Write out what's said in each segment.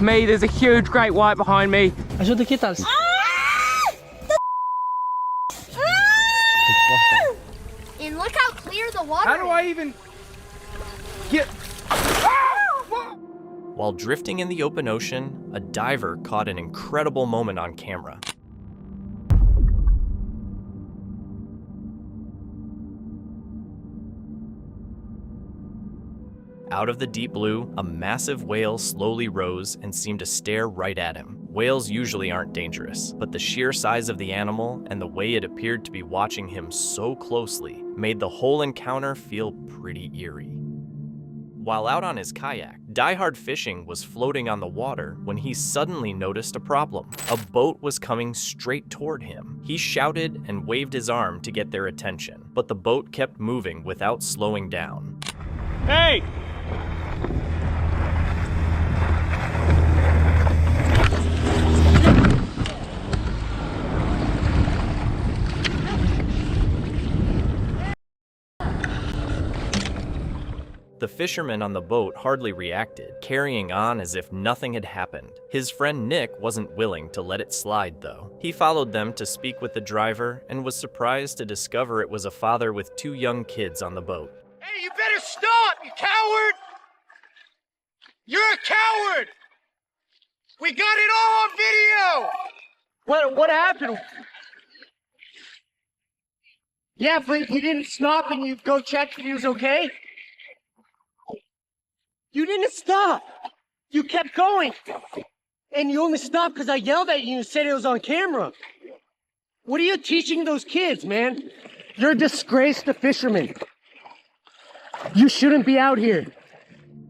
Me, there's a huge great white behind me. Ajuda aqui, Thales. And look how clear the water is. How do I even get... While drifting in the open ocean, a diver caught an incredible moment on camera. Out of the deep blue, a massive whale slowly rose and seemed to stare right at him. Whales usually aren't dangerous, but the sheer size of the animal and the way it appeared to be watching him so closely made the whole encounter feel pretty eerie. While out on his kayak, Die Hard Fishing was floating on the water when he suddenly noticed a problem. A boat was coming straight toward him. He shouted and waved his arm to get their attention, but the boat kept moving without slowing down. Hey! The fisherman on the boat hardly reacted, carrying on as if nothing had happened. His friend Nick wasn't willing to let it slide, though. He followed them to speak with the driver and was surprised to discover it was a father with 2 young kids on the boat. Hey, you better stop, you coward! You're a coward! We got it all on video! What happened? Yeah, but you didn't stop and you go check if he was okay? You didn't stop! You kept going! And you only stopped because I yelled at you and said it was on camera. What are you teaching those kids, man? You're a disgrace to fishermen. You shouldn't be out here.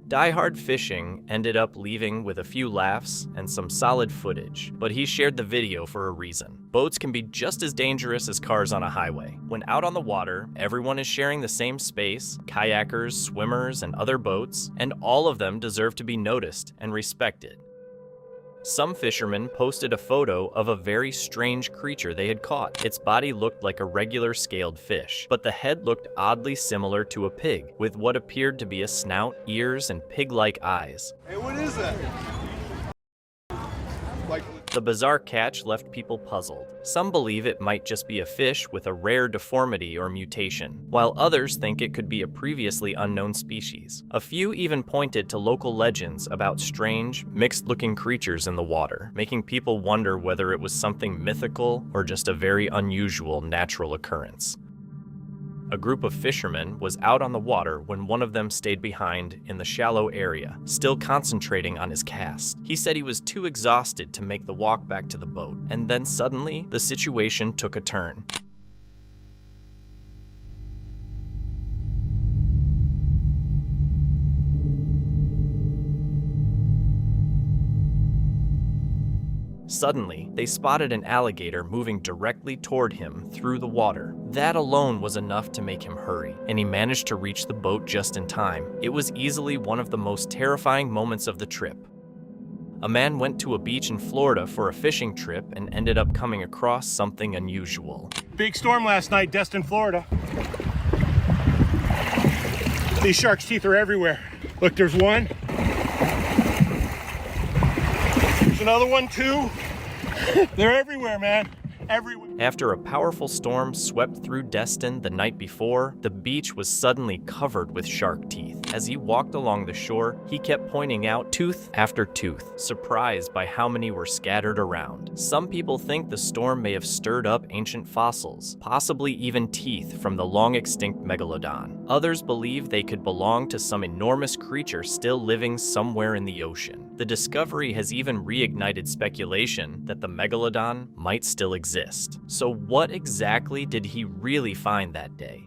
Die Hard Fishing ended up leaving with a few laughs and some solid footage, but he shared the video for a reason. Boats can be just as dangerous as cars on a highway. When out on the water, everyone is sharing the same space, kayakers, swimmers, and other boats, and all of them deserve to be noticed and respected. Some fishermen posted a photo of a very strange creature they had caught. Its body looked like a regular scaled fish, but the head looked oddly similar to a pig, with what appeared to be a snout, ears, and pig-like eyes. Hey, what is that? The bizarre catch left people puzzled. Some believe it might just be a fish with a rare deformity or mutation, while others think it could be a previously unknown species. A few even pointed to local legends about strange, mixed-looking creatures in the water, making people wonder whether it was something mythical or just a very unusual natural occurrence. A group of fishermen was out on the water when one of them stayed behind in the shallow area, still concentrating on his cast. He said he was too exhausted to make the walk back to the boat, and then suddenly, the situation took a turn. Suddenly, they spotted an alligator moving directly toward him through the water. That alone was enough to make him hurry, and he managed to reach the boat just in time. It was easily one of the most terrifying moments of the trip. A man went to a beach in Florida for a fishing trip and ended up coming across something unusual. Big storm last night, Destin, Florida. These sharks' teeth are everywhere. Look, there's one. There's another one too. They're everywhere, man. Everywhere. After a powerful storm swept through Destin the night before, the beach was suddenly covered with shark teeth. As he walked along the shore, he kept pointing out tooth after tooth, surprised by how many were scattered around. Some people think the storm may have stirred up ancient fossils, possibly even teeth from the long-extinct megalodon. Others believe they could belong to some enormous creature still living somewhere in the ocean. The discovery has even reignited speculation that the megalodon might still exist. So what exactly did he really find that day?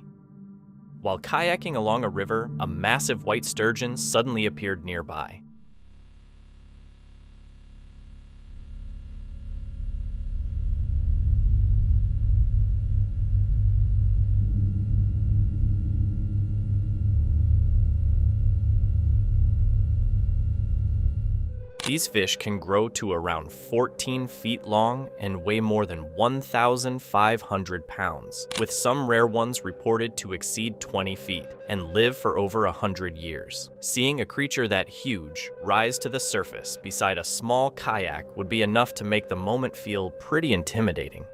While kayaking along a river, a massive white sturgeon suddenly appeared nearby. These fish can grow to around 14 feet long and weigh more than 1,500 pounds, with some rare ones reported to exceed 20 feet and live for over 100 years. Seeing a creature that huge rise to the surface beside a small kayak would be enough to make the moment feel pretty intimidating.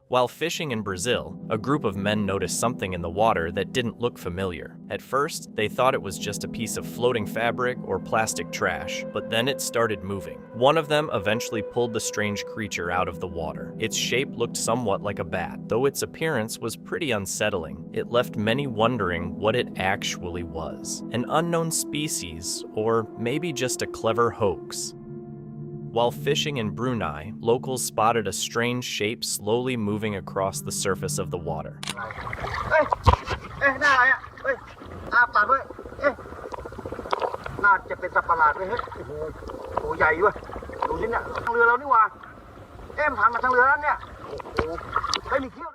While fishing in Brazil, a group of men noticed something in the water that didn't look familiar. At first, they thought it was just a piece of floating fabric or plastic trash, but then it started moving. One of them eventually pulled the strange creature out of the water. Its shape looked somewhat like a bat, though its appearance was pretty unsettling. It left many wondering what it actually was. An unknown species, or maybe just a clever hoax. While fishing in Brunei, locals spotted a strange shape slowly moving across the surface of the water.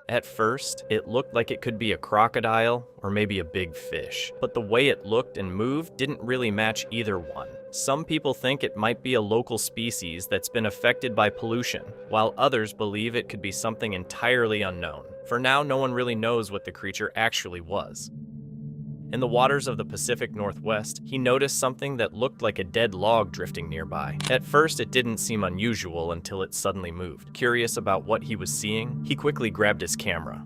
At first, it looked like it could be a crocodile or maybe a big fish, but the way it looked and moved didn't really match either one. Some people think it might be a local species that's been affected by pollution, while others believe it could be something entirely unknown. For now, no one really knows what the creature actually was. In the waters of the Pacific Northwest, he noticed something that looked like a dead log drifting nearby. At first, it didn't seem unusual until it suddenly moved. Curious about what he was seeing, he quickly grabbed his camera.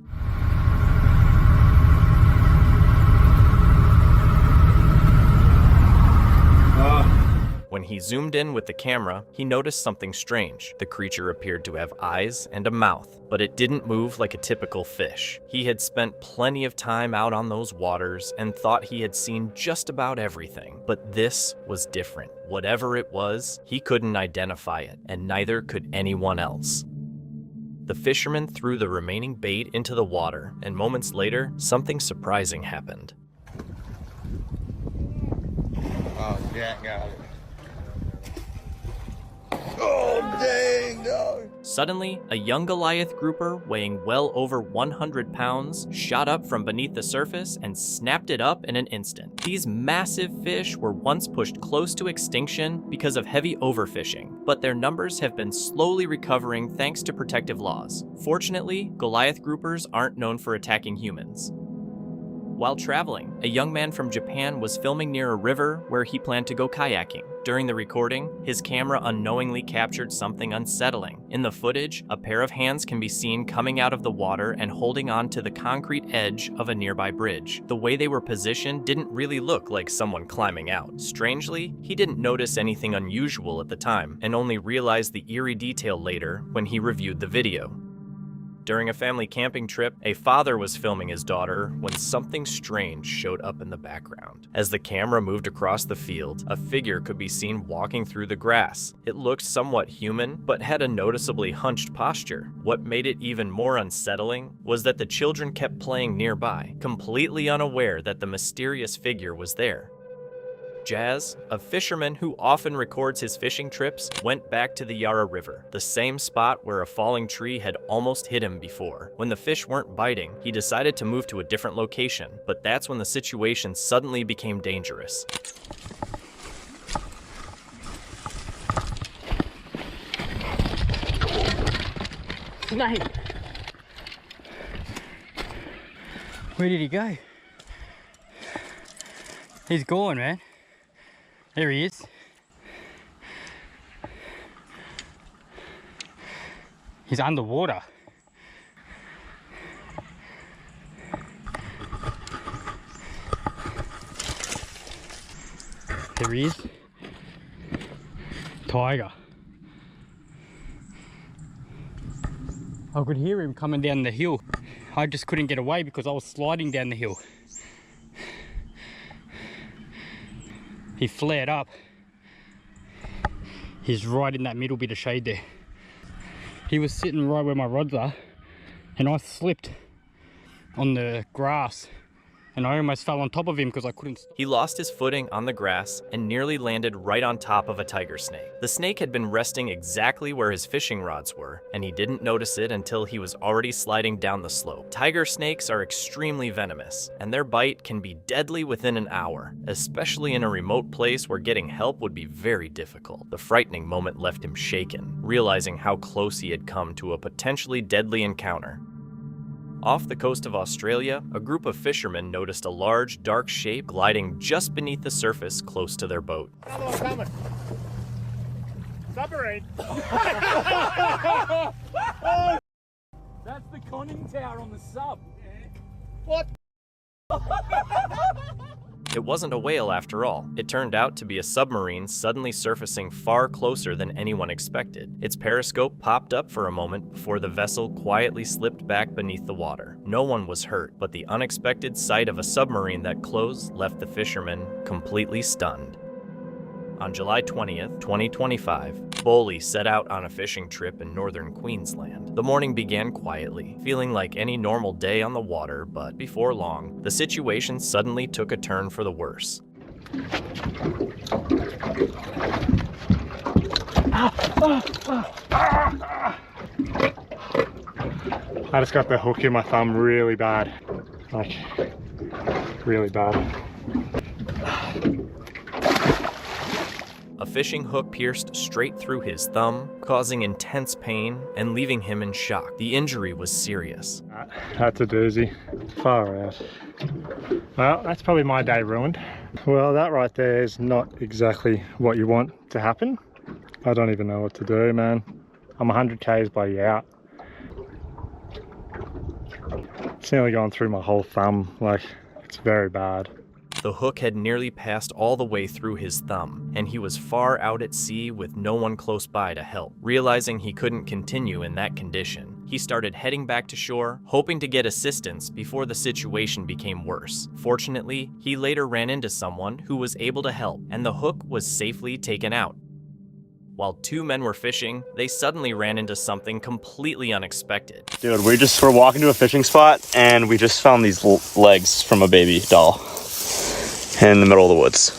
When he zoomed in with the camera, he noticed something strange. The creature appeared to have eyes and a mouth, but it didn't move like a typical fish. He had spent plenty of time out on those waters and thought he had seen just about everything, but this was different. Whatever it was, he couldn't identify it, and neither could anyone else. The fisherman threw the remaining bait into the water, and moments later, something surprising happened. Oh, Jack got it. Oh, dang, dog. Suddenly, a young Goliath grouper weighing well over 100 pounds shot up from beneath the surface and snapped it up in an instant. These massive fish were once pushed close to extinction because of heavy overfishing, but their numbers have been slowly recovering thanks to protective laws. Fortunately, Goliath groupers aren't known for attacking humans. While traveling, a young man from Japan was filming near a river where he planned to go kayaking. During the recording, his camera unknowingly captured something unsettling. In the footage, a pair of hands can be seen coming out of the water and holding on to the concrete edge of a nearby bridge. The way they were positioned didn't really look like someone climbing out. Strangely, he didn't notice anything unusual at the time and only realized the eerie detail later when he reviewed the video. During a family camping trip, a father was filming his daughter when something strange showed up in the background. As the camera moved across the field, a figure could be seen walking through the grass. It looked somewhat human, but had a noticeably hunched posture. What made it even more unsettling was that the children kept playing nearby, completely unaware that the mysterious figure was there. Jazz, a fisherman who often records his fishing trips, went back to the Yarra River, the same spot where a falling tree had almost hit him before. When the fish weren't biting, he decided to move to a different location, but that's when the situation suddenly became dangerous. Snake! Where did he go? He's gone, man. There he is. He's underwater. There he is. Tiger. I could hear him coming down the hill. I just couldn't get away because I was sliding down the hill. He flared up. He's right in that middle bit of shade there. He was sitting right where my rods are, and I slipped on the grass and I almost fell on top of him because I couldn't stop. He lost his footing on the grass and nearly landed right on top of a tiger snake. The snake had been resting exactly where his fishing rods were, and he didn't notice it until he was already sliding down the slope. Tiger snakes are extremely venomous, and their bite can be deadly within an hour, especially in a remote place where getting help would be very difficult. The frightening moment left him shaken, realizing how close he had come to a potentially deadly encounter. Off the coast of Australia, a group of fishermen noticed a large, dark shape gliding just beneath the surface close to their boat. Another one coming. Submarine. That's the conning tower on the sub. What? It wasn't a whale after all. It turned out to be a submarine suddenly surfacing far closer than anyone expected. Its periscope popped up for a moment before the vessel quietly slipped back beneath the water. No one was hurt, but the unexpected sight of a submarine that close left the fishermen completely stunned. On July 20th, 2025, Bowley set out on a fishing trip in northern Queensland. The morning began quietly, feeling like any normal day on the water, but before long, the situation suddenly took a turn for the worse. I just got the hook in my thumb really bad. Like, really bad. A fishing hook pierced straight through his thumb, causing intense pain and leaving him in shock. The injury was serious. That's a doozy. Far out. Well, that's probably my day ruined. Well, that right there is not exactly what you want to happen. I don't even know what to do, man. I'm 100 k's by out. It's nearly gone through my whole thumb. Like, it's very bad. The hook had nearly passed all the way through his thumb, and he was far out at sea with no one close by to help. Realizing he couldn't continue in that condition, he started heading back to shore, hoping to get assistance before the situation became worse. Fortunately, he later ran into someone who was able to help, and the hook was safely taken out. While two men were fishing, they suddenly ran into something completely unexpected. Dude, we're walking to a fishing spot, and we just found these legs from a baby doll in the middle of the woods.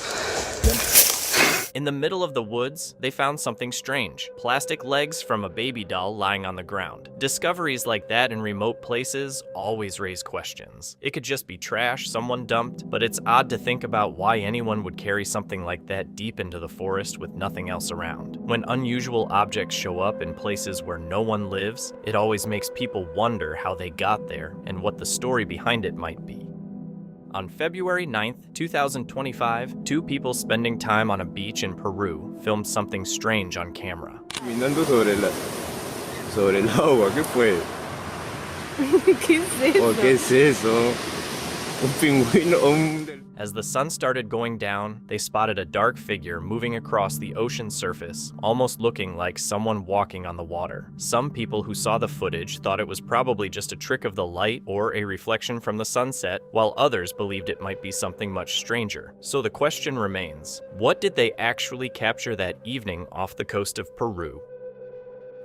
In the middle of the woods, they found something strange. Plastic legs from a baby doll lying on the ground. Discoveries like that in remote places always raise questions. It could just be trash someone dumped, but it's odd to think about why anyone would carry something like that deep into the forest with nothing else around. When unusual objects show up in places where no one lives, it always makes people wonder how they got there and what the story behind it might be. On February 9th, 2025, two people spending time on a beach in Peru filmed something strange on camera. Caminando sobre el agua, ¿qué fue? ¿Qué es eso? Oh, ¿qué es eso? Un pingüino, As the sun started going down, they spotted a dark figure moving across the ocean surface, almost looking like someone walking on the water. Some people who saw the footage thought it was probably just a trick of the light or a reflection from the sunset, while others believed it might be something much stranger. So the question remains, what did they actually capture that evening off the coast of Peru?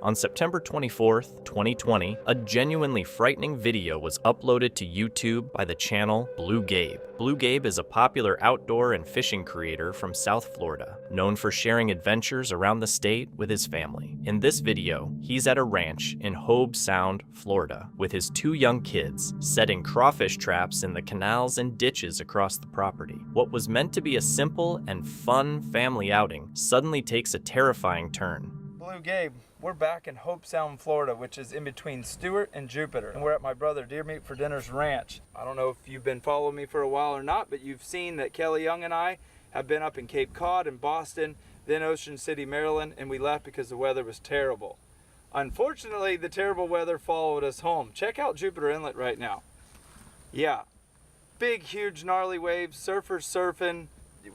On September 24th, 2020, a genuinely frightening video was uploaded to YouTube by the channel Blue Gabe. Blue Gabe is a popular outdoor and fishing creator from South Florida, known for sharing adventures around the state with his family. In this video, he's at a ranch in Hobe Sound, Florida, with his two young kids, setting crawfish traps in the canals and ditches across the property. What was meant to be a simple and fun family outing suddenly takes a terrifying turn. Blue Gabe, we're back in Hobe Sound, Florida, which is in between Stewart and Jupiter. And we're at my brother Deer Meat for Dinner's ranch. I don't know if you've been following me for a while or not, but you've seen that Kelly Young and I have been up in Cape Cod and Boston, then Ocean City, Maryland, and we left because the weather was terrible. Unfortunately, the terrible weather followed us home. Check out Jupiter Inlet right now. Yeah, big, huge, gnarly waves, surfers surfing.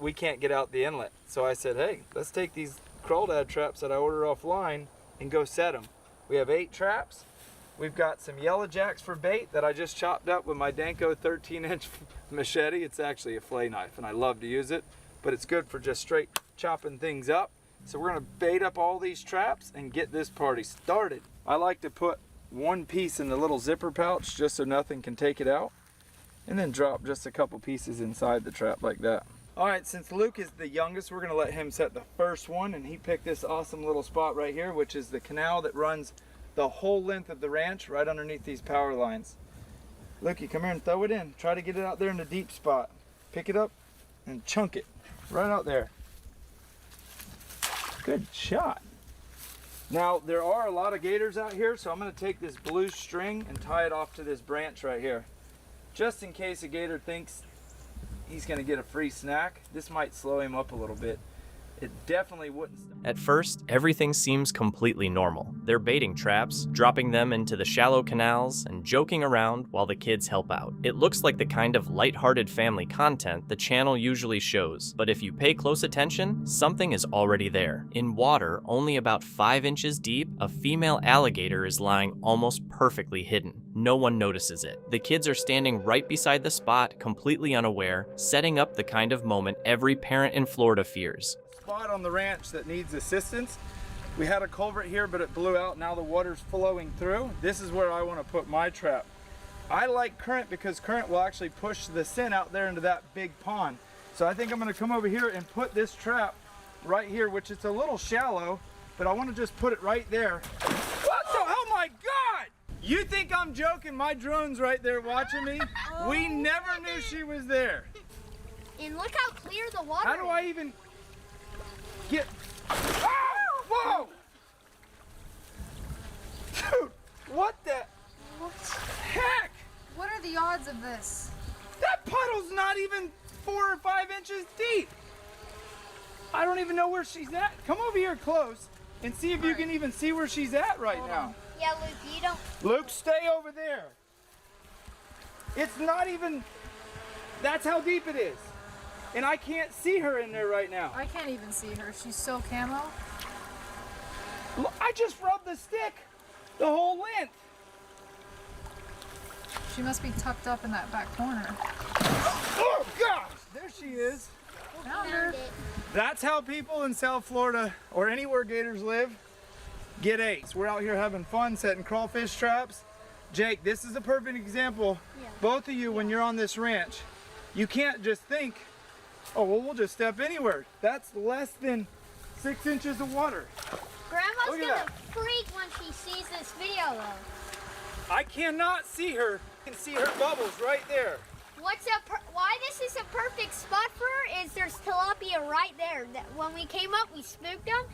We can't get out the inlet. So I said, hey, let's take these crawdad traps that I ordered offline and go set them. We have 8 traps. We've got some yellow jacks for bait that I just chopped up with my Danko 13-inch machete. It's actually a fillet knife and I love to use it, but it's good for just straight chopping things up. So we're gonna bait up all these traps and get this party started. I like to put one piece in the little zipper pouch just so nothing can take it out. And then drop just a couple pieces inside the trap like that. All right, since Luke is the youngest, we're gonna let him set the first one, and he picked this awesome little spot right here, which is the canal that runs the whole length of the ranch right underneath these power lines. Lukey, come here and throw it in. Try to get it out there in the deep spot. Pick it up and chunk it right out there. Good shot. Now, there are a lot of gators out here, so I'm gonna take this blue string and tie it off to this branch right here. Just in case a gator thinks he's gonna get a free snack, this might slow him up a little bit. It definitely wouldn't. At first, everything seems completely normal. They're baiting traps, dropping them into the shallow canals, and joking around while the kids help out. It looks like the kind of lighthearted family content the channel usually shows, but if you pay close attention, something is already there. In water, only about 5 inches deep, a female alligator is lying almost perfectly hidden. No one notices it. The kids are standing right beside the spot, completely unaware, setting up the kind of moment every parent in Florida fears. Spot on the ranch that needs assistance. We had a culvert here, but it blew out. Now the water's flowing through. This is where I want to put my trap. I like current because current will actually push the scent out there into that big pond. So I think I'm going to come over here and put this trap right here, which is a little shallow, but I want to just put it right there. What the? Oh my God! You think I'm joking? My drone's right there watching me. We never knew she was there. And look how clear the water is. How do I even get? Oh, whoa! Dude, what the heck? What are the odds of this? That puddle's not even 4 or 5 inches deep. I don't even know where she's at. Come over here close and see if you can even see where she's at right now. Yeah, Luke, you don't. Luke, stay over there. It's not even, that's how deep it is. And I can't see her in there right now. I can't even see her. She's so camo. Look, I just rubbed the stick the whole length. She must be tucked up in that back corner. Oh gosh, there she is. Found her. That's how people in South Florida or anywhere gators live get ate. We're out here having fun setting crawfish traps. Jake, this is a perfect example. Yeah. Both of you, when you're on this ranch, you can't just think, oh, well, we'll just step anywhere. That's less than 6 inches of water. Grandma's Look at gonna that. freak when she sees this video, though. I cannot see her. I can see her bubbles right there. Why this is a perfect spot for her is there's tilapia right there. When we came up, we spooked them.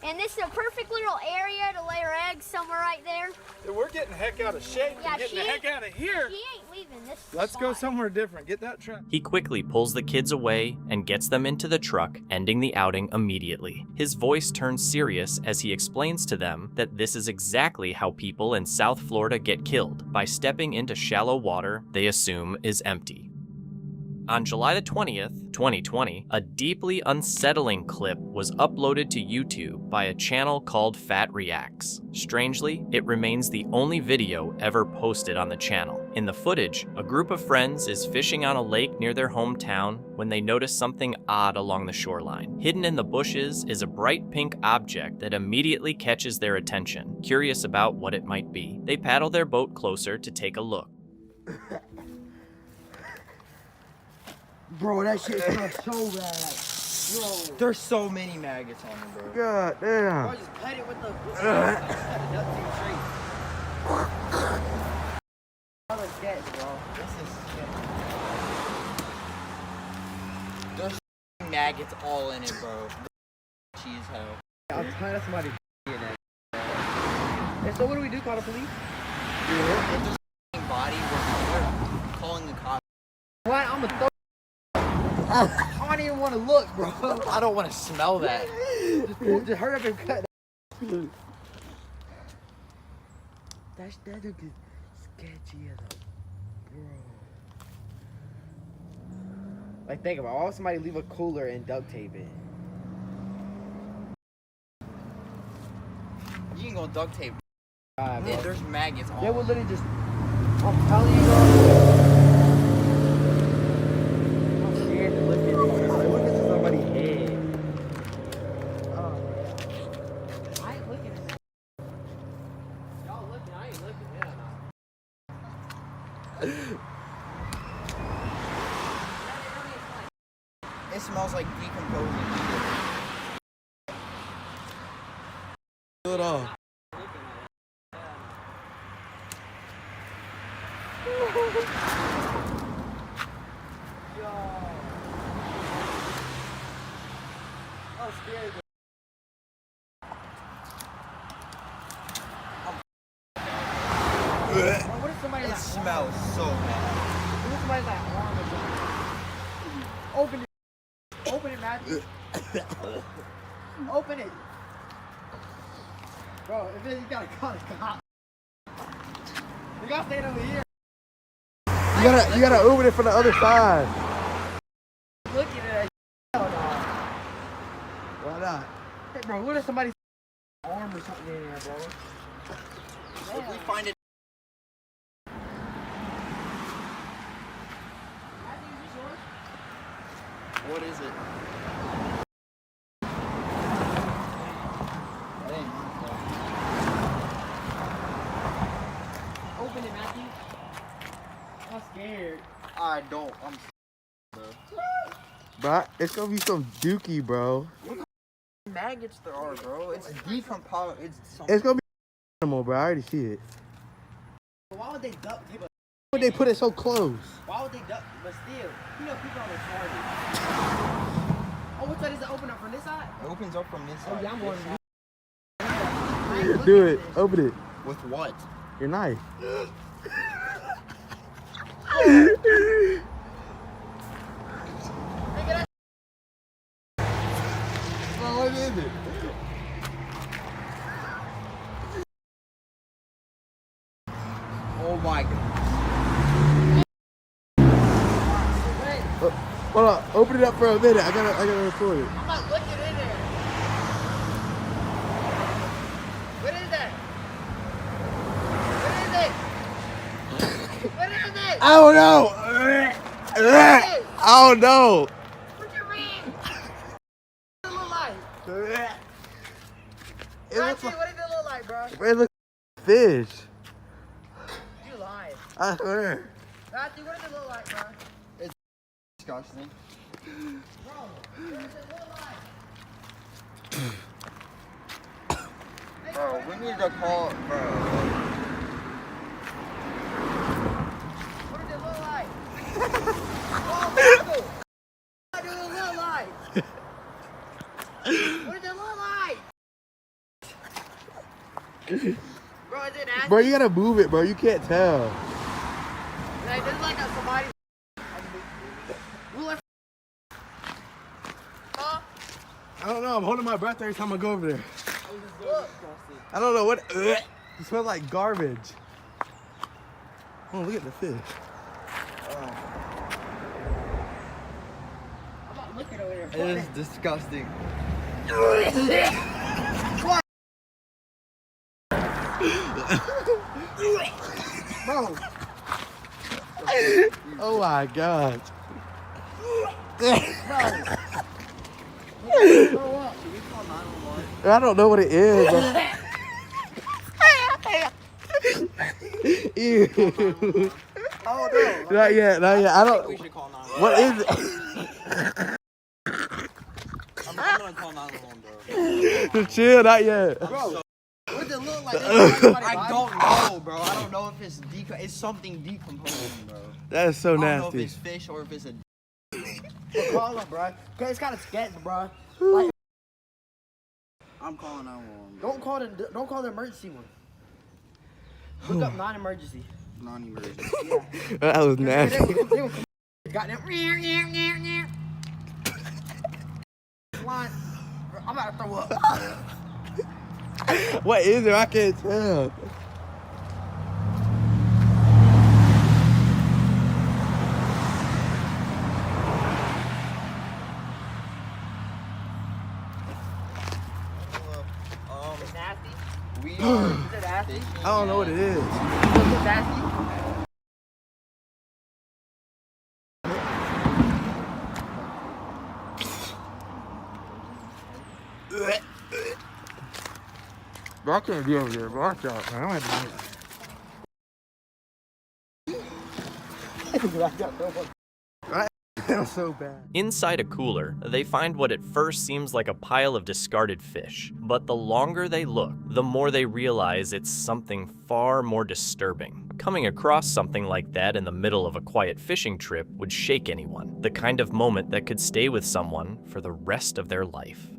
And this is a perfect little area to lay her eggs somewhere right there. We're getting the heck out of shape. Yeah, and getting the heck out of here. She ain't leaving this Let's spot. go somewhere different. Get that trap. He quickly pulls the kids away and gets them into the truck, ending the outing immediately. His voice turns serious as he explains to them that this is exactly how people in South Florida get killed, by stepping into shallow water they assume is empty. On July the 20th, 2020, a deeply unsettling clip was uploaded to YouTube by a channel called Fat Reacts. Strangely, it remains the only video ever posted on the channel. In the footage, a group of friends is fishing on a lake near their hometown when they notice something odd along the shoreline. Hidden in the bushes is a bright pink object that immediately catches their attention. Curious about what it might be, they paddle their boat closer to take a look. Bro, that shit smells so bad. Bro. There's so many maggots on them, bro. God damn. Bro, just pet it with the... There's maggots all in it, bro. Cheese hell. I'm tired of somebody in that. And so what do we do, call the police? If there's a body, we're calling the cops. What? I'm a throw. I don't even want to look, bro. I don't want to smell that. Just hurry up and cut that. That dude is sketchy as a bro. Like, think about it. Why would somebody leave a cooler and duct tape it? You ain't gonna duct tape. Yeah, there's maggots all. They would literally just. I'm telling you, bro. smells like decomposing. Kill it all. I'm scared. What if somebody it smells so bad. What if somebody's like arm or something? Open it. Open it, Matthew. Open it. Bro, if it, you gotta call the cop. You gotta stay over here. You gotta open it from the other side. Look at it. Why not? Hey, bro, what if somebody's arm or something in there, bro? If we find it. What is it? Open it, Matthew. I'm scared. I don't. I'm scared, Bro, it's gonna be some dookie, bro. What the maggots there are, bro? It's decomposed. It's gonna be animal, bro. I already see it. Why would they duck people? Why would they put it so close? Why would they duck? But still, you know people are retarded. Oh, what side does it open up from this side? It opens up from this side. Oh, yeah, I'm going to Do it. Open it. With what? Your knife. Bro, what is it? Oh my god. Hold on. Open it up for a minute. I gotta record it. I'm not looking in there. What is that? What is it? What is it? I don't know. I don't know. What you mean? What does it look like? It looks What does it look like, bro? It looks like fish. You lying. I swear. Matthew, what does it look like, bro? It's disgusting. Bro, what does it look like? Bro, we need to call, bro. What does it look like? Oh, Michael! What does it look like? What does it look like? Bro, is it nasty? Bro, you gotta move it, bro. You can't tell. Like, this is like a somebody. Huh? I don't know. I'm holding my breath every time I go over there. Look. I don't know what. It smells like garbage. Oh, look at the fish. I'm not looking over there. It is disgusting. Bro. Oh my god. I don't know what it is. Ew. Oh no. Not yet. I don't. We should call 911. What is it? I'm gonna call 911, bro. Chill, not yet. Bro, what does it look like? I don't know, bro. I don't know if it's it's something decomposing, bro. That is so I don't know if nasty. it's fish or if it's a. Call him, bro. Cause it's kind of sketchy, bro. Like, I'm calling 911. Don't call the emergency one. Look up non-emergency. Non-emergency. Yeah. That was nasty. Got them. I'm about to throw up. What is it? I can't tell. It's nasty. Is it nasty? I don't know what it is. Is it nasty? Bro, I can't be over there, bro. Watch out, man. I'm gonna have to do it. smells so bad. Inside a cooler, they find what at first seems like a pile of discarded fish. But the longer they look, the more they realize it's something far more disturbing. Coming across something like that in the middle of a quiet fishing trip would shake anyone, the kind of moment that could stay with someone for the rest of their life.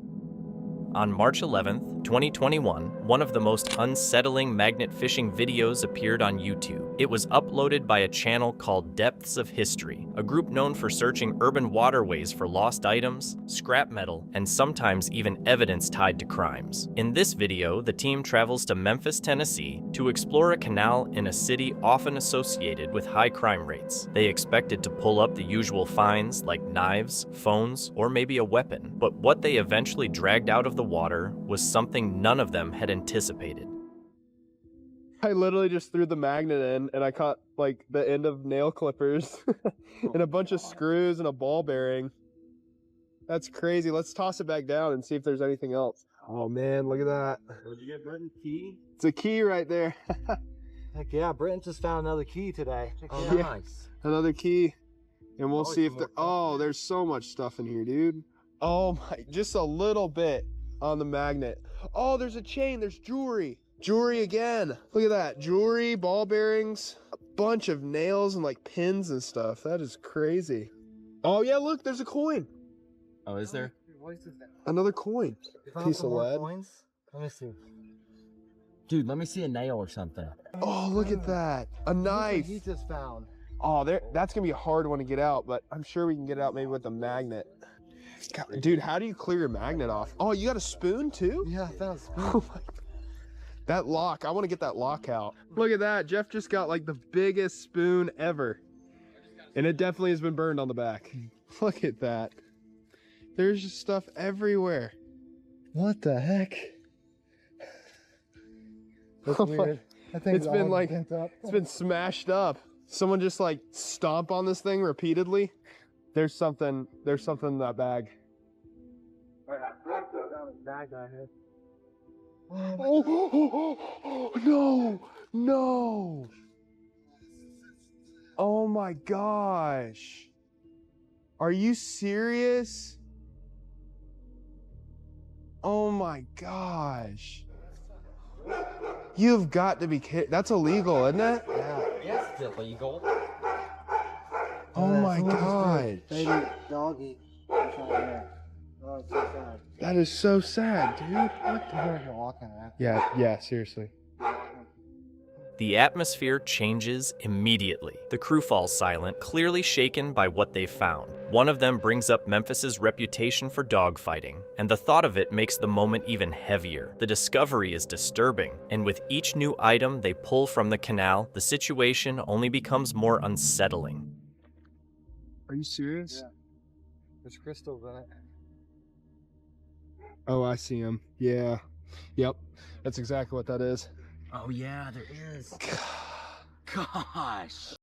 On March 11th, 2021, one of the most unsettling magnet fishing videos appeared on YouTube. It was uploaded by a channel called Depths of History, a group known for searching urban waterways for lost items, scrap metal, and sometimes even evidence tied to crimes. In this video, the team travels to Memphis, Tennessee to explore a canal in a city often associated with high crime rates. They expected to pull up the usual finds like knives, phones, or maybe a weapon, but what they eventually dragged out of the water was something none of them had anticipated. I literally just threw the magnet in and I caught like the end of nail clippers and a bunch of screws and a ball bearing. That's crazy. Let's toss it back down and see if there's anything else. Oh man, look at that. Did you get Brenton's key? It's a key right there. Heck yeah, Brenton just found another key today. Oh, yeah. Nice. Another key. And we'll see if there, oh, there's so much stuff in here, dude. Oh my, just a little bit on the magnet. Oh, there's a chain, there's jewelry. Jewelry again. Look at that, jewelry, ball bearings, a bunch of nails and like pins and stuff. That is crazy. Oh yeah, look, there's a coin. Oh, is there? Another coin. Piece of lead. Coins? Let me see. Dude, let me see a nail or something. Oh, look at that. A knife. He just found. Oh, that's gonna be a hard one to get out, but I'm sure we can get it out maybe with a magnet. God, dude, how do you clear your magnet off? Oh, you got a spoon too? Yeah, I found a spoon. Oh my God. That lock, I want to get that lock out. Look at that, Jeff just got like the biggest spoon ever. And it definitely has been burned on the back. Look at that. There's just stuff everywhere. What the heck? That's weird. I think it's been like, it's been smashed up. Someone just like stomp on this thing repeatedly. There's something in that bag. Oh, no, no. Oh my gosh. Are you serious? Oh my gosh. You've got to be kidding. That's illegal, isn't it? Yeah, it's illegal. Oh my God. Baby doggy. Oh, it's so sad. That is so sad, dude. What the? Yeah, seriously. The atmosphere changes immediately. The crew falls silent, clearly shaken by what they found. One of them brings up Memphis's reputation for dogfighting, and the thought of it makes the moment even heavier. The discovery is disturbing, and with each new item they pull from the canal, the situation only becomes more unsettling. Are you serious? Yeah. There's crystals in it. Oh, I see him. Yeah. Yep. That's exactly what that is. Oh yeah, there is. Gosh.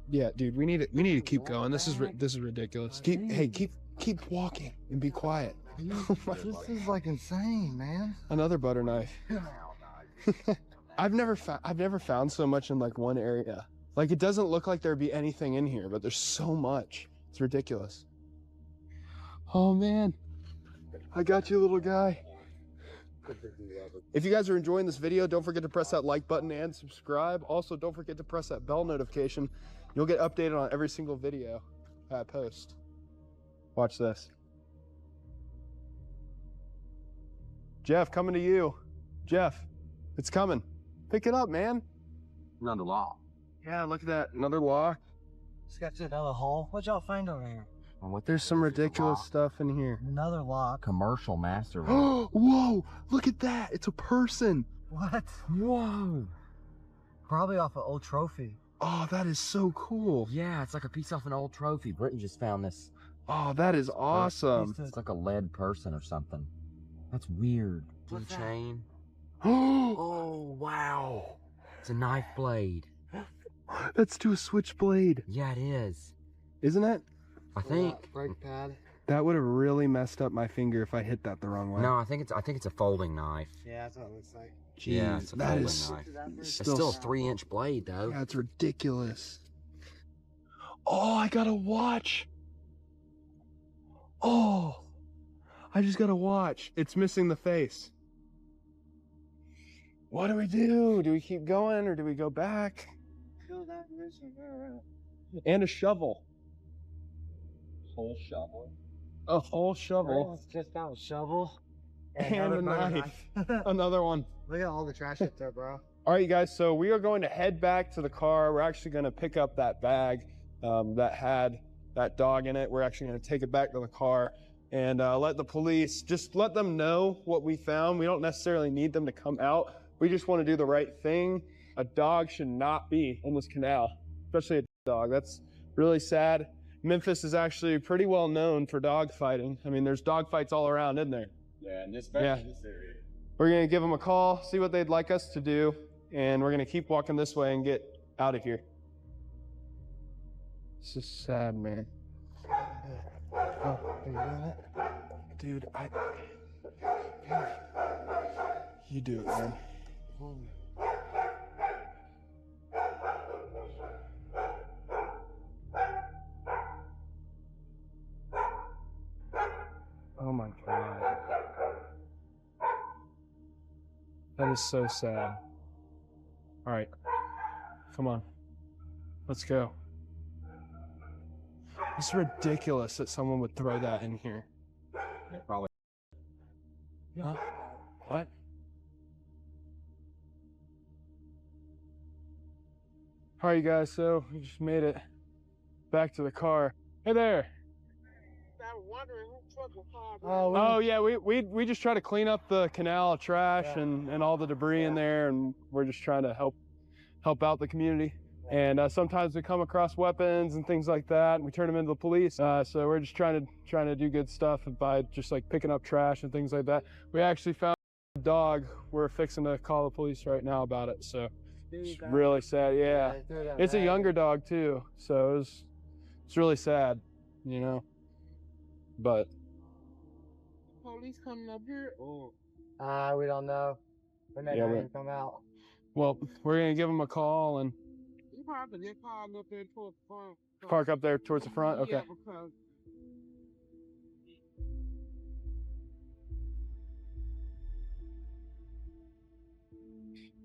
Yeah, dude, we need to keep going. This is ridiculous. Keep walking and be quiet. This is like insane, man. Another butter knife. I've never found so much in like one area. Like it doesn't look like there'd be anything in here, but there's so much. It's ridiculous. Oh man. I got you, little guy. If you guys are enjoying this video, don't forget to press that like button and subscribe. Also, don't forget to press that bell notification. You'll get updated on every single video I post. Watch this. Jeff, coming to you. Jeff, it's coming. Pick it up, man. Another lock. Yeah, look at that. Another lock. Just got to another hole. What'd y'all find over here? There's some ridiculous stuff in here. Another lock. Commercial master. Whoa, look at that. It's a person. What? Whoa. Probably off an old trophy. Oh, that is so cool. Yeah, it's like a piece off an old trophy. Britton just found this. Oh, that is awesome. It's like a lead person or something. That's weird. What's chain. Oh, wow. It's a knife blade. That's to a switchblade. Yeah, it is. Isn't it? I think. Brake pad. That would have really messed up my finger if I hit that the wrong way. No, I think it's a folding knife. Yeah, that's what it looks like. Jeez, yeah, it's a folding knife. It's still a 3-inch blade though. Yeah, it's ridiculous. Oh, I got a watch. Oh, I just gotta watch. It's missing the face. What do we do? Do we keep going or do we go back? And a shovel. Whole shovel. A whole shovel. Just found a shovel. And a knife. Another one. Look at all the trash up there, bro. All right, you guys, so we are going to head back to the car. We're actually going to pick up that bag that had that dog in it. We're actually going to take it back to the car and let the police, just let them know what we found. We don't necessarily need them to come out. We just want to do the right thing. A dog should not be in this canal, especially a dog. That's really sad. Memphis is actually pretty well known for dog fighting. I mean, there's dog fights all around, isn't there? Yeah, and especially this area. We're going to give them a call, see what they'd like us to do, and we're going to keep walking this way and get out of here. This is sad, man. Oh, are you doing it? Dude, you do it, man. Oh my God. That is so sad. All right, come on, let's go. It's ridiculous that someone would throw that in here. Probably. Huh? What? All right, you guys, so we just made it back to the car. Hey there. Oh yeah, we just try to clean up the canal trash and all the debris in there, and we're just trying to help out the community. And sometimes we come across weapons and things like that, and we turn them into the police. So we're just trying to do good stuff by just like picking up trash and things like that. We actually found a dog. We're fixing to call the police right now about it. So it's really sad. Yeah, it's a younger dog too, so it's really sad, you know. But Police coming up here? Oh. We don't know. They may not even come out. Well, we're gonna give them a call and You probably just park up there towards the front. park up there towards the front. Okay. Yeah, because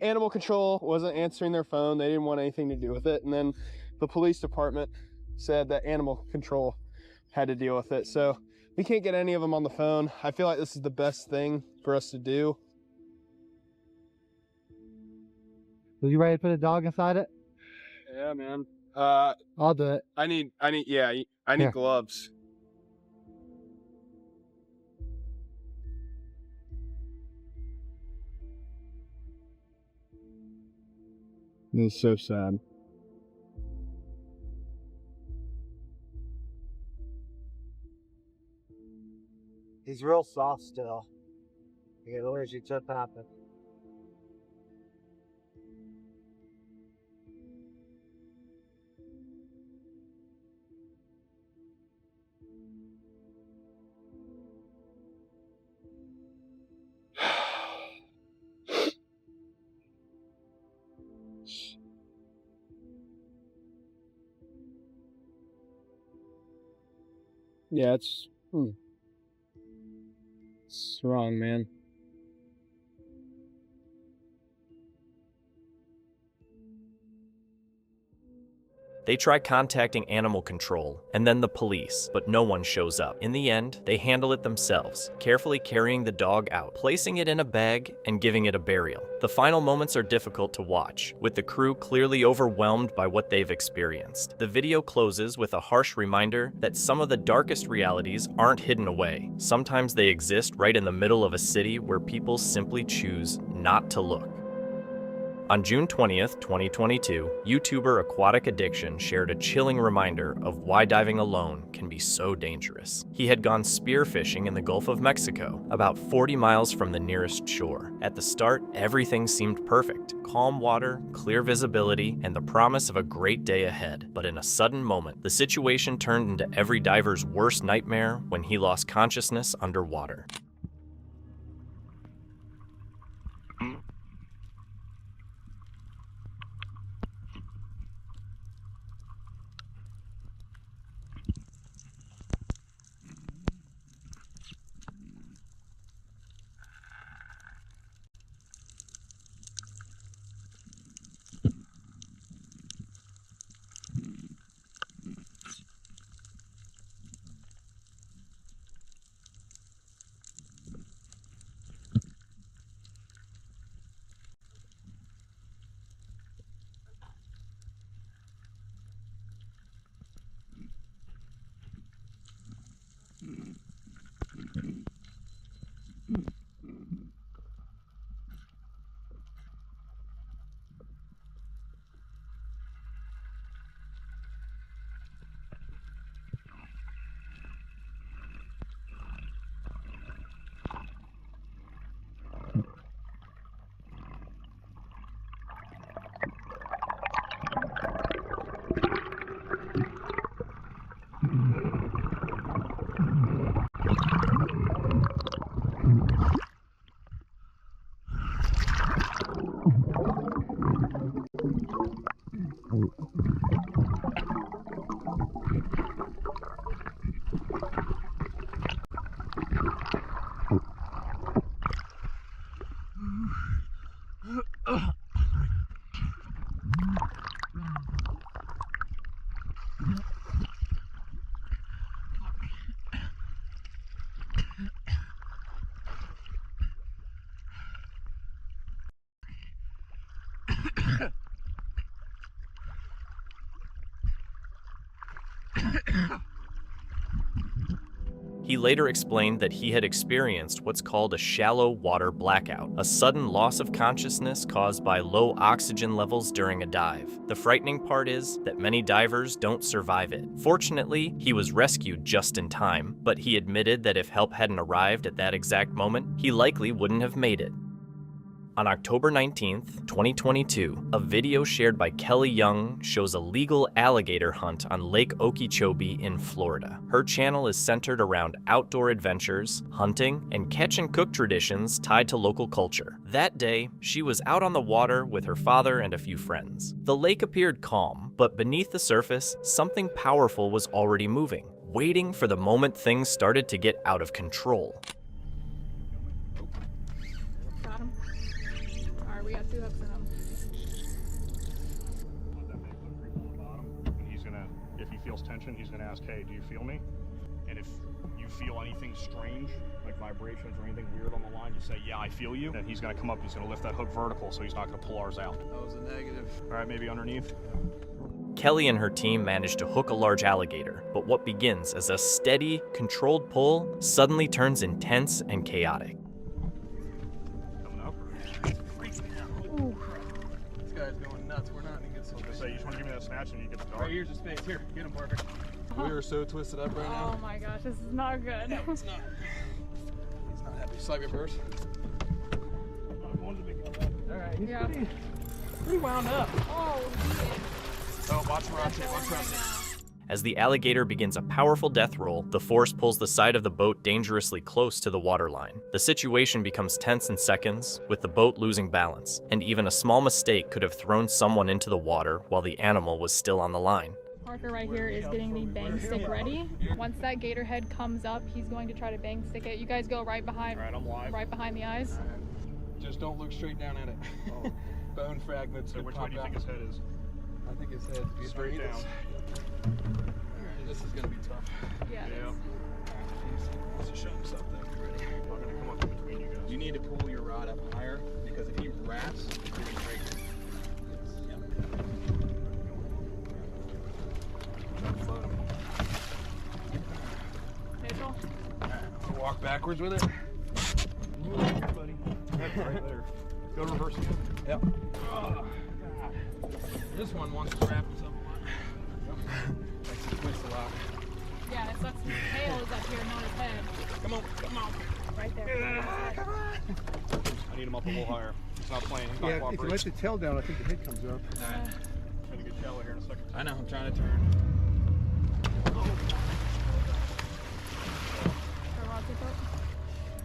Animal control wasn't answering their phone. They didn't want anything to do with it. And then the police department said that animal control had to deal with it. So we can't get any of them on the phone. I feel like this is the best thing for us to do. So you ready to put a dog inside it? Yeah, man. I'll do it. I need Here. gloves. This is so sad. He's real soft still. It literally just happened. Yeah, it's wrong, man. They try contacting animal control and then the police, but no one shows up. In the end, they handle it themselves, carefully carrying the dog out, placing it in a bag, and giving it a burial. The final moments are difficult to watch, with the crew clearly overwhelmed by what they've experienced. The video closes with a harsh reminder that some of the darkest realities aren't hidden away. Sometimes they exist right in the middle of a city where people simply choose not to look. On June 20th, 2022, YouTuber Aquatic Addiction shared a chilling reminder of why diving alone can be so dangerous. He had gone spearfishing in the Gulf of Mexico, about 40 miles from the nearest shore. At the start, everything seemed perfect. Calm water, clear visibility, and the promise of a great day ahead. But in a sudden moment, the situation turned into every diver's worst nightmare when he lost consciousness underwater. He later explained that he had experienced what's called a shallow water blackout, a sudden loss of consciousness caused by low oxygen levels during a dive. The frightening part is that many divers don't survive it. Fortunately, he was rescued just in time, but he admitted that if help hadn't arrived at that exact moment, he likely wouldn't have made it. On October 19th, 2022, a video shared by Kelly Young shows a legal alligator hunt on Lake Okeechobee in Florida. Her channel is centered around outdoor adventures, hunting, and catch-and-cook traditions tied to local culture. That day, she was out on the water with her father and a few friends. The lake appeared calm, but beneath the surface, something powerful was already moving, waiting for the moment things started to get out of control. We got 2 hooks in them. He's gonna, if he feels tension, he's gonna ask, hey, do you feel me? And if you feel anything strange, like vibrations or anything weird on the line, you say, yeah, I feel you. And he's gonna come up, he's gonna lift that hook vertical, so he's not gonna pull ours out. That was a negative. All right, maybe underneath. Kelly and her team managed to hook a large alligator, but what begins as a steady, controlled pull suddenly turns intense and chaotic. So you just want to give me that snatch and you get the dog? Right here's your space. Here, get him, Parker. We are so twisted up right now. Oh my gosh, this is not good. No, it's not. He's not happy. Swipe your purse. Alright, he's pretty wound up. Oh, Oh, watch Rocky, watch Rocky. As the alligator begins a powerful death roll, the force pulls the side of the boat dangerously close to the waterline. The situation becomes tense in seconds, with the boat losing balance, and even a small mistake could have thrown someone into the water while the animal was still on the line. Parker right here is getting the bang stick ready. Once that gator head comes up, he's going to try to bang stick it. You guys go right behind, right behind the eyes. Just don't look straight down at it. Oh. Bone fragments. So which way do you think his head is? I think his head is straight down. Alright, this is gonna be tough. Yeah. Wants to show himself that. Be ready. I'm gonna come up in between you guys. You need to pull your rod up higher because if he wraps, it's gonna break. Float him. Facial. Alright, walk backwards with it. Buddy. That's right there. Go reverse again. Yep. Oh, God. This one wants to wrap himself a lot. Makes him twist a lot. Yeah, it's that's his tail is up here, not his head. Come on, come on. Right there. Come on. I need him up a little higher. He's not playing. He's not Yeah, if cooperating. you let the tail down, I think the head comes up. Alright. Trying to get shallow here in a second. I know, I'm trying to turn.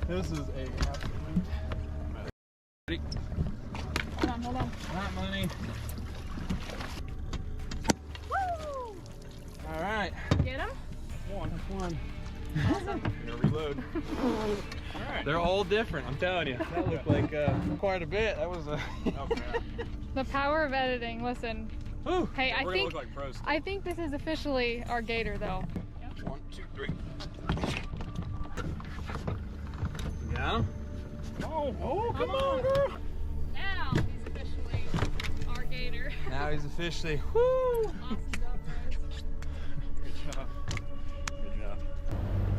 This is a absolute. Ready? Hold on. Not money. Woo! Alright. Get him? One. Awesome. Gonna reload. Alright. They're all different, I'm telling you. That looked like quite a bit. That was a. The power of editing. Listen. Ooh. Hey, We're gonna look like pros. I think this is officially our gator, though. 1, 2, 3. Yeah. Oh, come on, girl. Now he's officially our gator. Now he's officially. Woo! Awesome job, guys. Good job. Good job.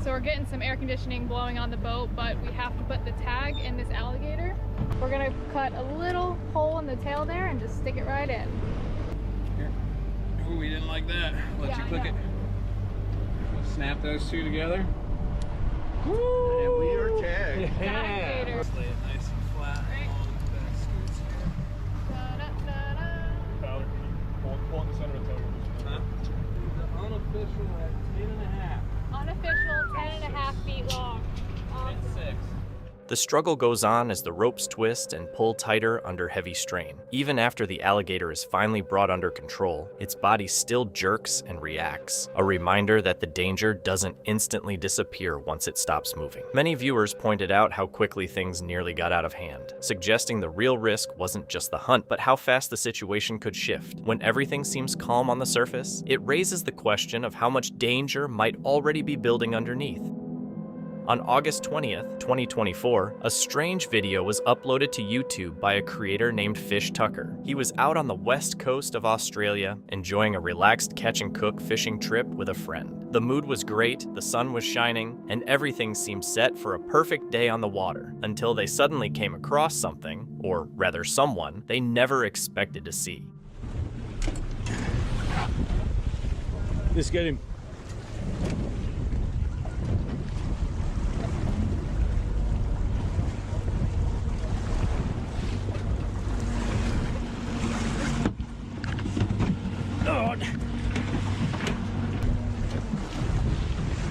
So we're getting some air conditioning blowing on the boat, but we have to put the tag in this alligator. We're gonna cut a little hole in the tail there and just stick it right in. Here. Ooh, we didn't like that. Let you click it. We'll snap those two together. Woo! And we are tagged. Yeah. Gator. Let's lay it nice and flat Right. on the back scoots here. Da-da-da-da. Tyler, can you pull in the center and tell me Huh? The unofficial at 10.5. Unofficial 10.5 feet long. Awesome. 6. The struggle goes on as the ropes twist and pull tighter under heavy strain. Even after the alligator is finally brought under control, its body still jerks and reacts, a reminder that the danger doesn't instantly disappear once it stops moving. Many viewers pointed out how quickly things nearly got out of hand, suggesting the real risk wasn't just the hunt, but how fast the situation could shift. When everything seems calm on the surface, it raises the question of how much danger might already be building underneath. On August 20th, 2024, a strange video was uploaded to YouTube by a creator named Fish Tucker. He was out on the west coast of Australia, enjoying a relaxed catch and cook fishing trip with a friend. The mood was great, the sun was shining, and everything seemed set for a perfect day on the water, until they suddenly came across something, or rather someone, they never expected to see. Let's get him.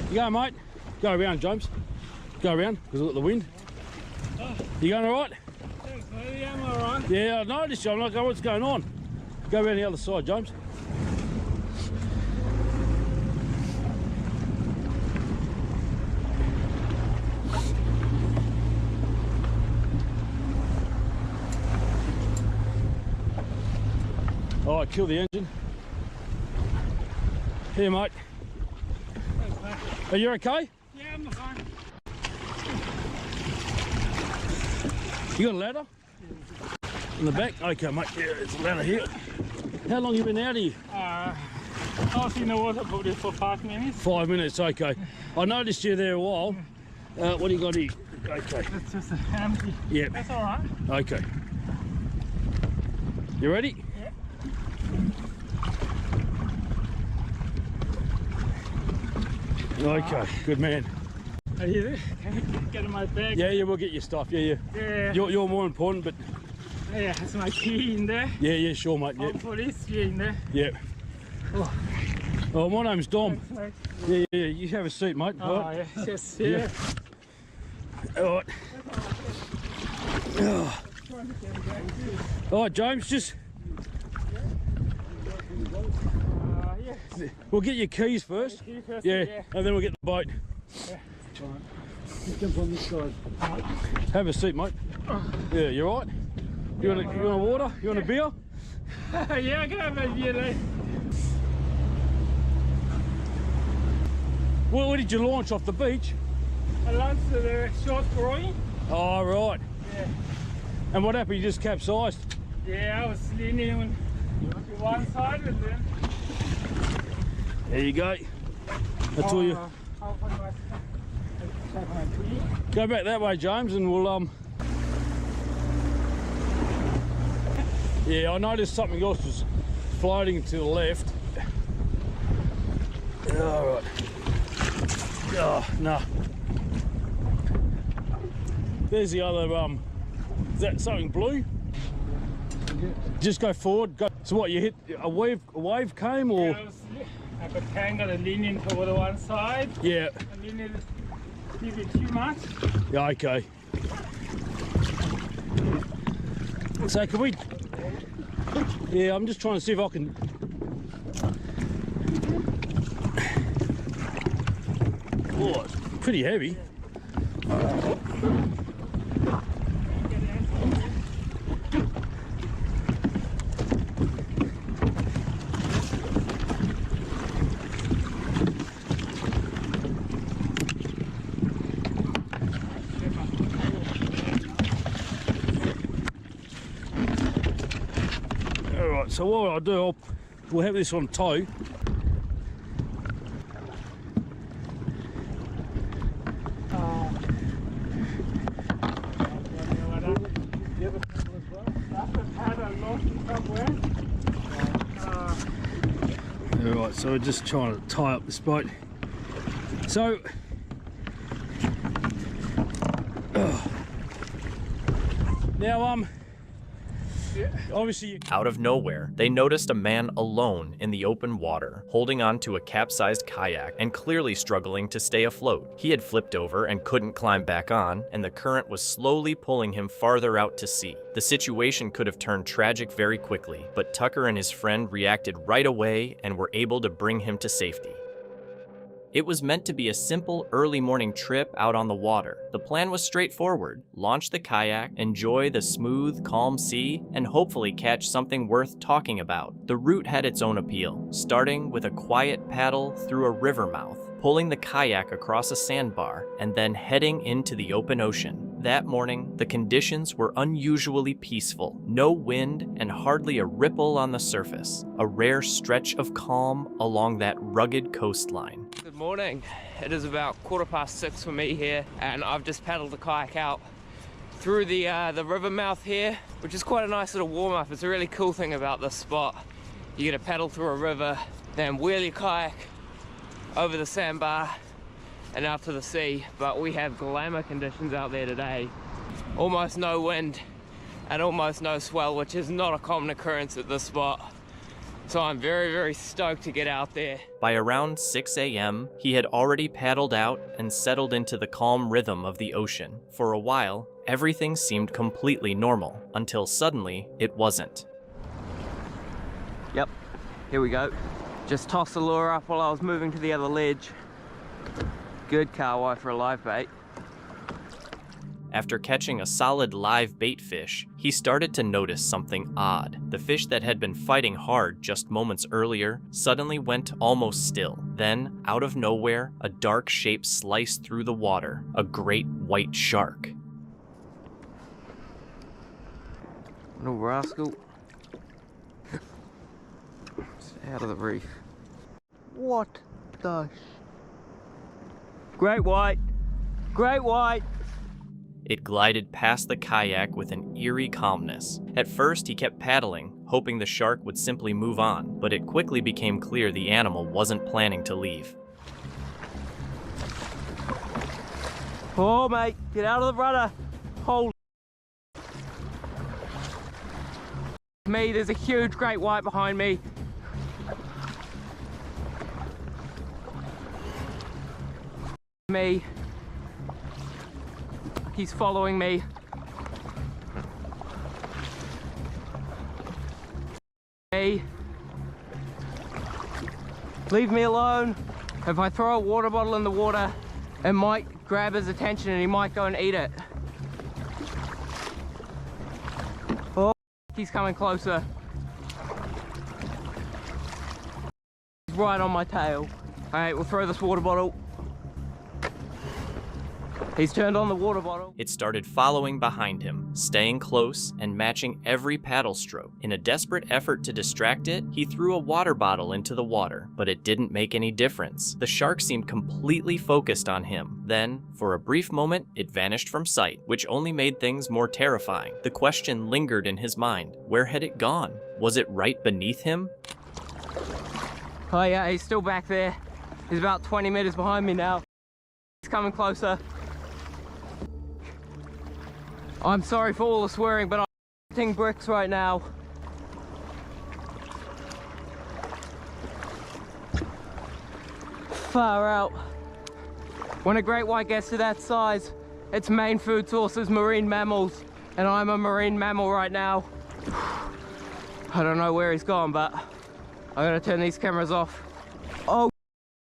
You going, mate? Go around, James. Go around, because look at the wind. You going all right? Thanks, mate. Yeah, I'm all right. Yeah, I noticed you. I'm like, what's going on? Go around the other side, James. All right, kill the engine. Here, mate. Thanks, mate. Are you okay? Yeah, I'm fine. You got a ladder? In the back? Okay, mate. Yeah, there's a ladder here. How long you been out here? I was in the water probably for 5 minutes. 5 minutes, okay. I noticed you there a while. What do you got here? Okay. It's just empty. Yeah. That's all right. Okay. You ready? Yeah. Okay, good man. Are you there? Can you get in my bag? Yeah, yeah, we'll get your stuff. Yeah, yeah. Yeah. You're more important, but Yeah, it's my key in there. yeah, yeah, sure, mate. Yeah, For this key in there. yeah. Oh, my name's Dom. Thanks, mate. Yeah, yeah. You have a seat, mate. Oh, All right. yeah. Yes, yeah. All right. All right, James. Just Yeah. we'll get your keys first. Key first, Yeah, and then we'll get the boat. Yeah. Just jump on this side. Have a seat, mate. Yeah, you all right? You want a water? You want a beer? Yeah, I can have a beer later. Well, where did you launch off the beach? I launched the short groin. Oh, right. Yeah. And what happened? You just capsized? Yeah, I was leaning on one side and then. There you go. That's all you. I'll put my key. Go back that way, James, and we'll Yeah, I noticed something else was floating to the left. All right. Oh, no. There's the other, is that something blue? Just go forward. Go. So what, you hit a wave came or? Yeah, I got tangled and leaning toward the one side. Yeah. I leaned a bit too much. Yeah, okay. So can we? Yeah, I'm just trying to see if I can. Oh, it's pretty heavy. Alright, so what I'll do, we'll have this on tow. Alright, so we're just trying to tie up this boat. So, now obviously Out of nowhere, they noticed a man alone in the open water, holding on to a capsized kayak and clearly struggling to stay afloat. He had flipped over and couldn't climb back on, and the current was slowly pulling him farther out to sea. The situation could have turned tragic very quickly, but Tucker and his friend reacted right away and were able to bring him to safety. It was meant to be a simple early morning trip out on the water. The plan was straightforward: launch the kayak, enjoy the smooth, calm sea, and hopefully catch something worth talking about. The route had its own appeal, starting with a quiet paddle through a river mouth, pulling the kayak across a sandbar and then heading into the open ocean. That morning, the conditions were unusually peaceful. No wind and hardly a ripple on the surface. A rare stretch of calm along that rugged coastline. Good morning. It is about 6:15 for me here, and I've just paddled the kayak out through the river mouth here, which is quite a nice little warm-up. It's a really cool thing about this spot. You get to paddle through a river, then wheel your kayak over the sandbar and out to the sea. But we have glamour conditions out there today. Almost no wind and almost no swell, which is not a common occurrence at this spot. So I'm very, very stoked to get out there. By around 6 a.m., he had already paddled out and settled into the calm rhythm of the ocean. For a while, everything seemed completely normal, until suddenly it wasn't. Yep, here we go. Just tossed the lure up while I was moving to the other ledge. Good kahawai for a live bait. After catching a solid live bait fish, he started to notice something odd. The fish that had been fighting hard just moments earlier suddenly went almost still. Then, out of nowhere, a dark shape sliced through the water, a great white shark. Little rascal. Stay out of the reef. What the Great white! Great white! It glided past the kayak with an eerie calmness. At first, he kept paddling, hoping the shark would simply move on, but it quickly became clear the animal wasn't planning to leave. Oh, mate, get out of the rudder! Holy me, there's a huge great white behind me. Me. He's following me. Me. Leave me alone. If I throw a water bottle in the water, it might grab his attention and he might go and eat it. Oh, he's coming closer. He's right on my tail. All right, we'll throw this water bottle. He's turned on the water bottle. It started following behind him, staying close and matching every paddle stroke. In a desperate effort to distract it, he threw a water bottle into the water, but it didn't make any difference. The shark seemed completely focused on him. Then, for a brief moment, it vanished from sight, which only made things more terrifying. The question lingered in his mind. Where had it gone? Was it right beneath him? Oh yeah, he's still back there. He's about 20 meters behind me now. He's coming closer. I'm sorry for all the swearing, but I'm hitting bricks right now. Far out. When a great white gets to that size, its main food source is marine mammals, and I'm a marine mammal right now. I don't know where he's gone, but I gotta turn these cameras off. Oh,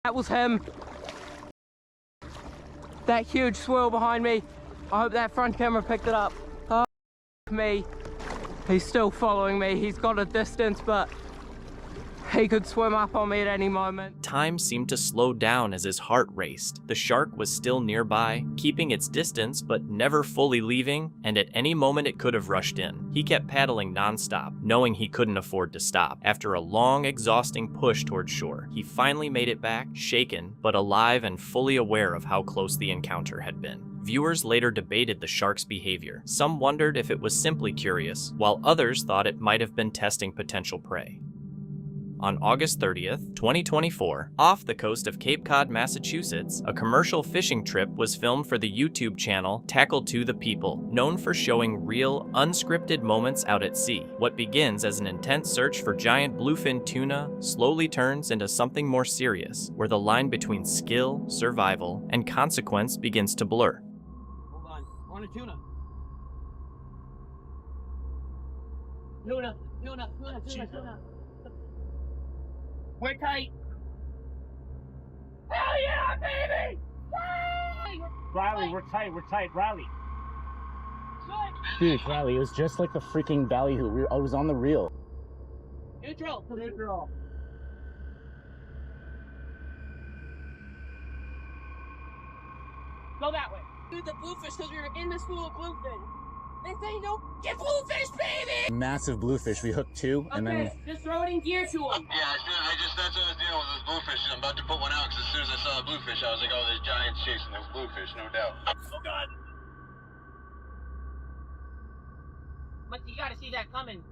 that was him. That huge swirl behind me. I hope that front camera picked it up. Oh, me. He's still following me. He's got a distance, but he could swim up on me at any moment. Time seemed to slow down as his heart raced. The shark was still nearby, keeping its distance but never fully leaving, and at any moment it could have rushed in. He kept paddling nonstop, knowing he couldn't afford to stop. After a long, exhausting push toward shore, he finally made it back, shaken, but alive and fully aware of how close the encounter had been. Viewers later debated the shark's behavior. Some wondered if it was simply curious, while others thought it might have been testing potential prey. On August 30th, 2024, off the coast of Cape Cod, Massachusetts, a commercial fishing trip was filmed for the YouTube channel Tackle to the People, known for showing real, unscripted moments out at sea. What begins as an intense search for giant bluefin tuna slowly turns into something more serious, where the line between skill, survival, and consequence begins to blur. Hold on. I want a tuna. Tuna. We're tight. Hell yeah, baby! Riley, we're tight, Riley. Dude, Riley, it was just like the freaking ballyhoo. I was on the reel. Neutral. Go that way. Dude, the bluefish, because we were in the school of bluefish. This ain't no get bluefish, baby! Massive bluefish. We hooked two, and then Just throw it in gear to him. Yeah, that's what I was dealing with those bluefish. I'm about to put one out because as soon as I saw the bluefish, I was like, oh, there's giants chasing those bluefish, no doubt. Oh, God. But you gotta see that coming.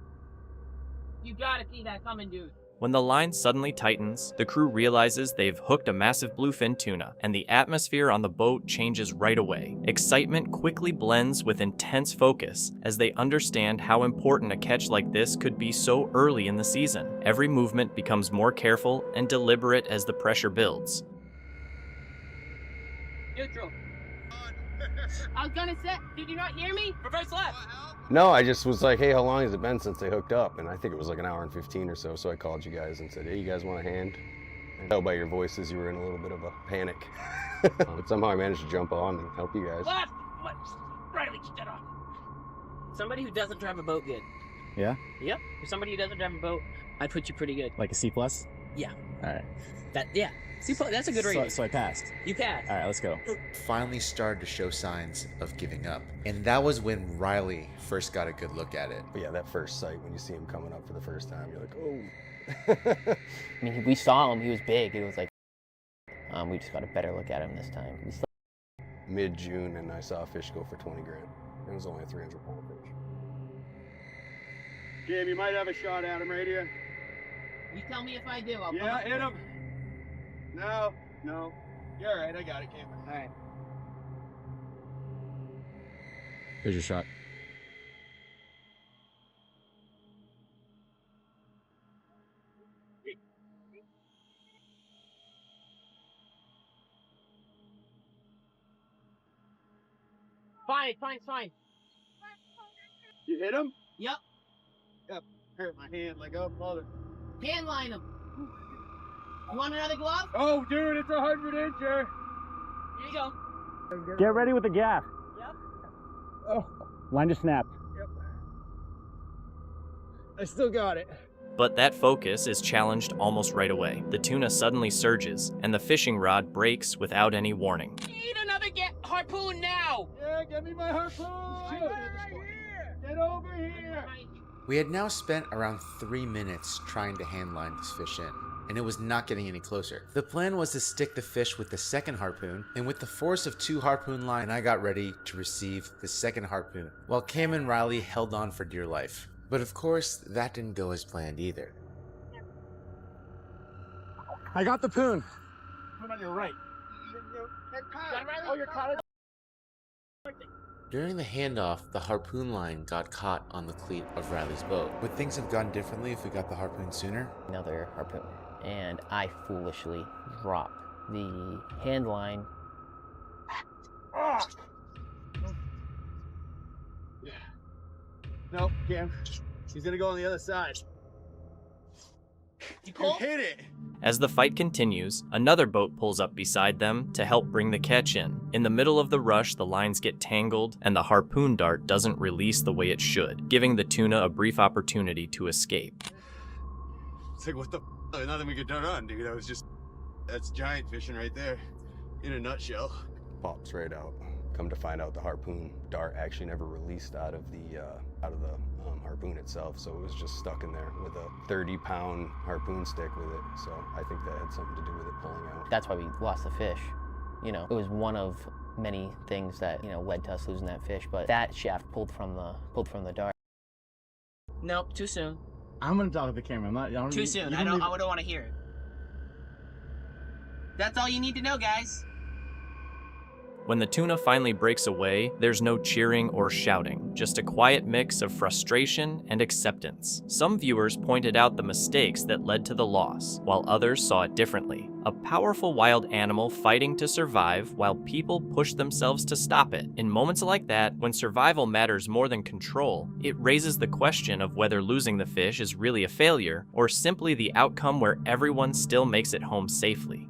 You gotta see that coming, dude. When the line suddenly tightens, the crew realizes they've hooked a massive bluefin tuna, and the atmosphere on the boat changes right away. Excitement quickly blends with intense focus as they understand how important a catch like this could be so early in the season. Every movement becomes more careful and deliberate as the pressure builds. Neutral. I was gonna say, did you not hear me? Reverse left. No, I just was like, hey, how long has it been since they hooked up? And I think it was like an hour and 15 or so. So I called you guys and said, hey, you guys want a hand? And I know by your voices you were in a little bit of a panic. But somehow I managed to jump on and help you guys. Left. Riley, keep that on. Somebody who doesn't drive a boat good. yeah, Yep. For somebody who doesn't drive a boat, I'd put you pretty good. like a C+. Yeah. All right. Yeah. See, that's a good rating. So I passed. You passed. All right, let's go. Finally started to show signs of giving up. And that was when Riley first got a good look at it. But yeah, that first sight, when you see him coming up for the first time, you're like, oh. I mean, we saw him. He was big. It was like, we just got a better look at him this time. Mid-June, and I saw a fish go for 20 grand. It was only a 300-pound fish. Jim, you might have a shot at him right here. You tell me if I do. I'll Yeah, hit him. No. You're all right. I got it, Cameron. All right. Here's your shot. Fine. You hit him? Yep. Yep. Hurt my hand like, oh, mother. Hand line him. You want another glove? Oh, dude, it's 100-incher. Here you go. Get ready with the gaff. Yep. Oh. Line just snapped. Yep. I still got it. But that focus is challenged almost right away. The tuna suddenly surges, and the fishing rod breaks without any warning. Need another harpoon now. Yeah, get me my harpoon. Right here. Get over here. We had now spent around 3 minutes trying to handline this fish in, and it was not getting any closer. The plan was to stick the fish with the second harpoon, and with the force of 2 harpoon lines, I got ready to receive the second harpoon, while Cam and Riley held on for dear life. But of course, that didn't go as planned either. I got the poon. Put on your right. Oh, you're caught. During the handoff, the harpoon line got caught on the cleat of Riley's boat. Would things have gone differently if we got the harpoon sooner? Another harpoon. And I foolishly dropped the hand line. Yeah. Nope, Cam. He's gonna go on the other side. You pull? Hit it. As the fight continues, another boat pulls up beside them to help bring the catch in. In the middle of the rush, the lines get tangled, and the harpoon dart doesn't release the way it should, giving the tuna a brief opportunity to escape. It's like, what the f***? Nothing we could run, dude. That's giant fishing right there, in a nutshell. Pops right out. Come to find out, the harpoon dart actually never released out of the harpoon itself, so it was just stuck in there with a 30-pound harpoon stick with it. So I think that had something to do with it pulling out. That's why we lost the fish. You know, it was one of many things that, you know, led to us losing that fish, but that shaft pulled from the dart. Nope, too soon. I'm gonna talk to the camera. Too soon. I don't want to hear it. That's all you need to know, guys. When the tuna finally breaks away, there's no cheering or shouting, just a quiet mix of frustration and acceptance. Some viewers pointed out the mistakes that led to the loss, while others saw it differently. A powerful wild animal fighting to survive while people push themselves to stop it. In moments like that, when survival matters more than control, it raises the question of whether losing the fish is really a failure or simply the outcome where everyone still makes it home safely.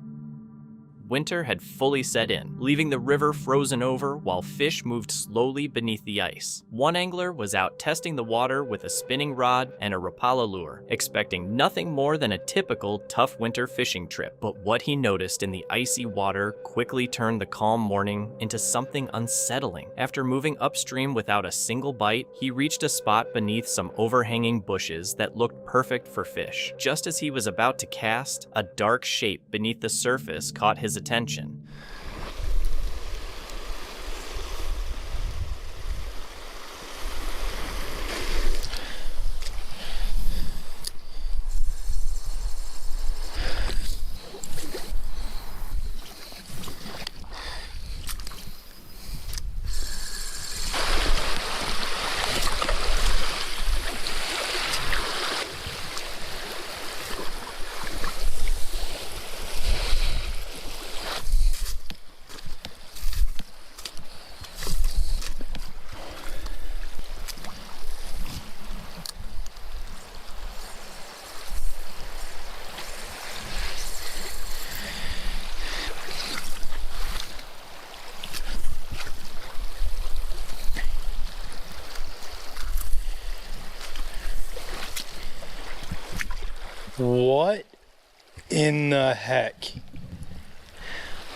winter had fully set in, leaving the river frozen over while fish moved slowly beneath the ice. One angler was out testing the water with a spinning rod and a Rapala lure, expecting nothing more than a typical tough winter fishing trip. But what he noticed in the icy water quickly turned the calm morning into something unsettling. After moving upstream without a single bite, he reached a spot beneath some overhanging bushes that looked perfect for fish. Just as he was about to cast, a dark shape beneath the surface caught his attention. What in the heck?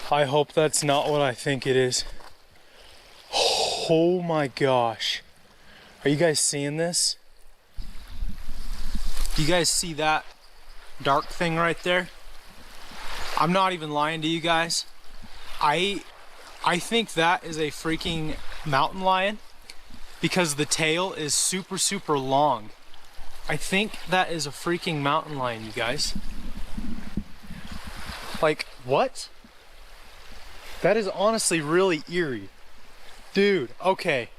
I hope that's not what I think it is. Oh my gosh. Are you guys seeing this? Do you guys see that dark thing right there? I'm not even lying to you guys. I think that is a freaking mountain lion because the tail is super long. I think that is a freaking mountain lion, you guys. Like, what? That is honestly really eerie. Dude, okay.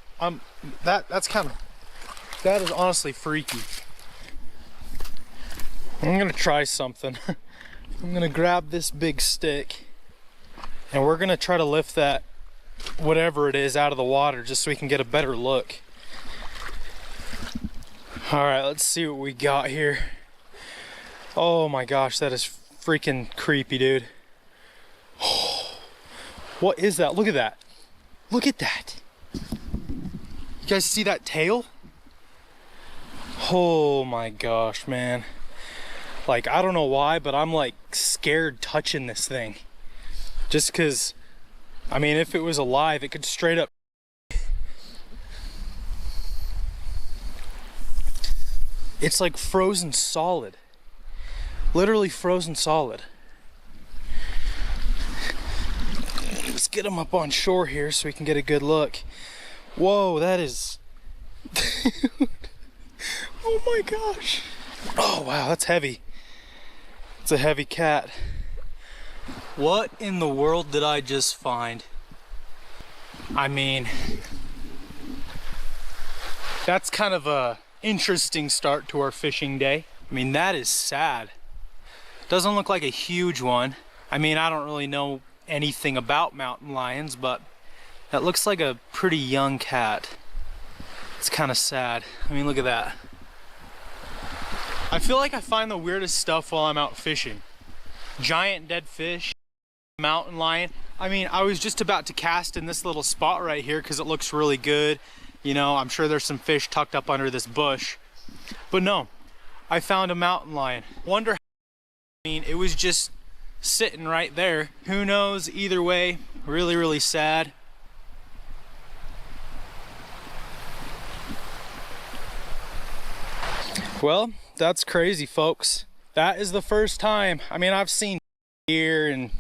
That is honestly freaky. I'm gonna try something. I'm gonna grab this big stick and we're gonna try to lift that whatever it is out of the water just so we can get a better look. All right, let's see what we got here. Oh my gosh, that is freaking creepy, dude. What is that? Look at that. Look at that. You guys see that tail? Oh my gosh, man. Like, I don't know why, but I'm like scared touching this thing. Just because, I mean, if it was alive, it could straight up. It's like frozen solid. Literally frozen solid. Let's get him up on shore here so we can get a good look. Whoa, that is... Oh my gosh. Oh wow, that's heavy. It's a heavy cat. What in the world did I just find? I mean, that's kind of a interesting start to our fishing day. I mean, that is sad. Doesn't look like a huge one. I mean, I don't really know anything about mountain lions, but that looks like a pretty young cat. It's kind of sad. I mean, look at that. I feel like I find the weirdest stuff while I'm out fishing. Giant dead fish, mountain lion. I mean, I was just about to cast in this little spot right here because it looks really good. You know, I'm sure there's some fish tucked up under this bush. But no, I found a mountain lion. Wonder how, I mean, it was just sitting right there. Who knows? Either way, really sad. Well, that's crazy, folks. That is the first time. I mean, I've seen deer and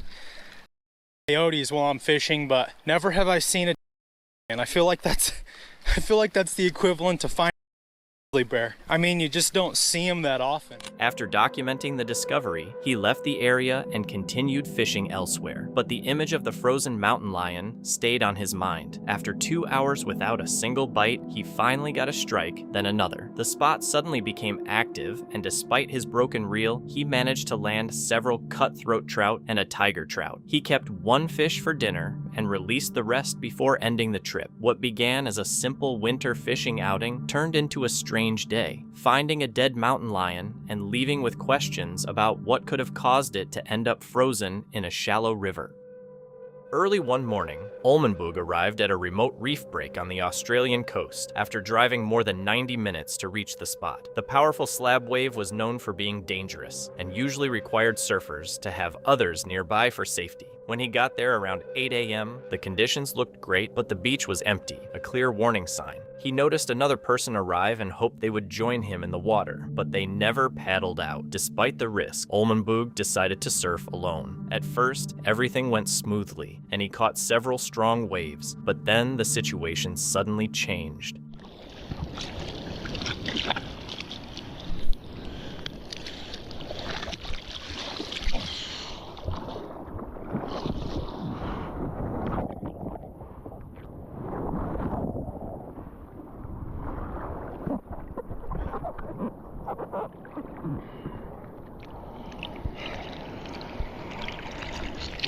coyotes while I'm fishing, but never have I seen a, and I feel like that's the equivalent to finding a grizzly bear. I mean, you just don't see them that often. After documenting the discovery, he left the area and continued fishing elsewhere. But the image of the frozen mountain lion stayed on his mind. After 2 hours without a single bite, he finally got a strike, then another. The spot suddenly became active, and despite his broken reel, he managed to land several cutthroat trout and a tiger trout. He kept one fish for dinner and released the rest before ending the trip. What began as a simple winter fishing outing turned into a strange day, finding a dead mountain lion and leaving with questions about what could have caused it to end up frozen in a shallow river. Early one morning, Olmenboog arrived at a remote reef break on the Australian coast after driving more than 90 minutes to reach the spot. The powerful slab wave was known for being dangerous and usually required surfers to have others nearby for safety. When he got there around 8 a.m., the conditions looked great, but the beach was empty, a clear warning sign. He noticed another person arrive and hoped they would join him in the water, but they never paddled out. Despite the risk, Olmenboog decided to surf alone. At first, everything went smoothly, and he caught several strong waves, but then the situation suddenly changed.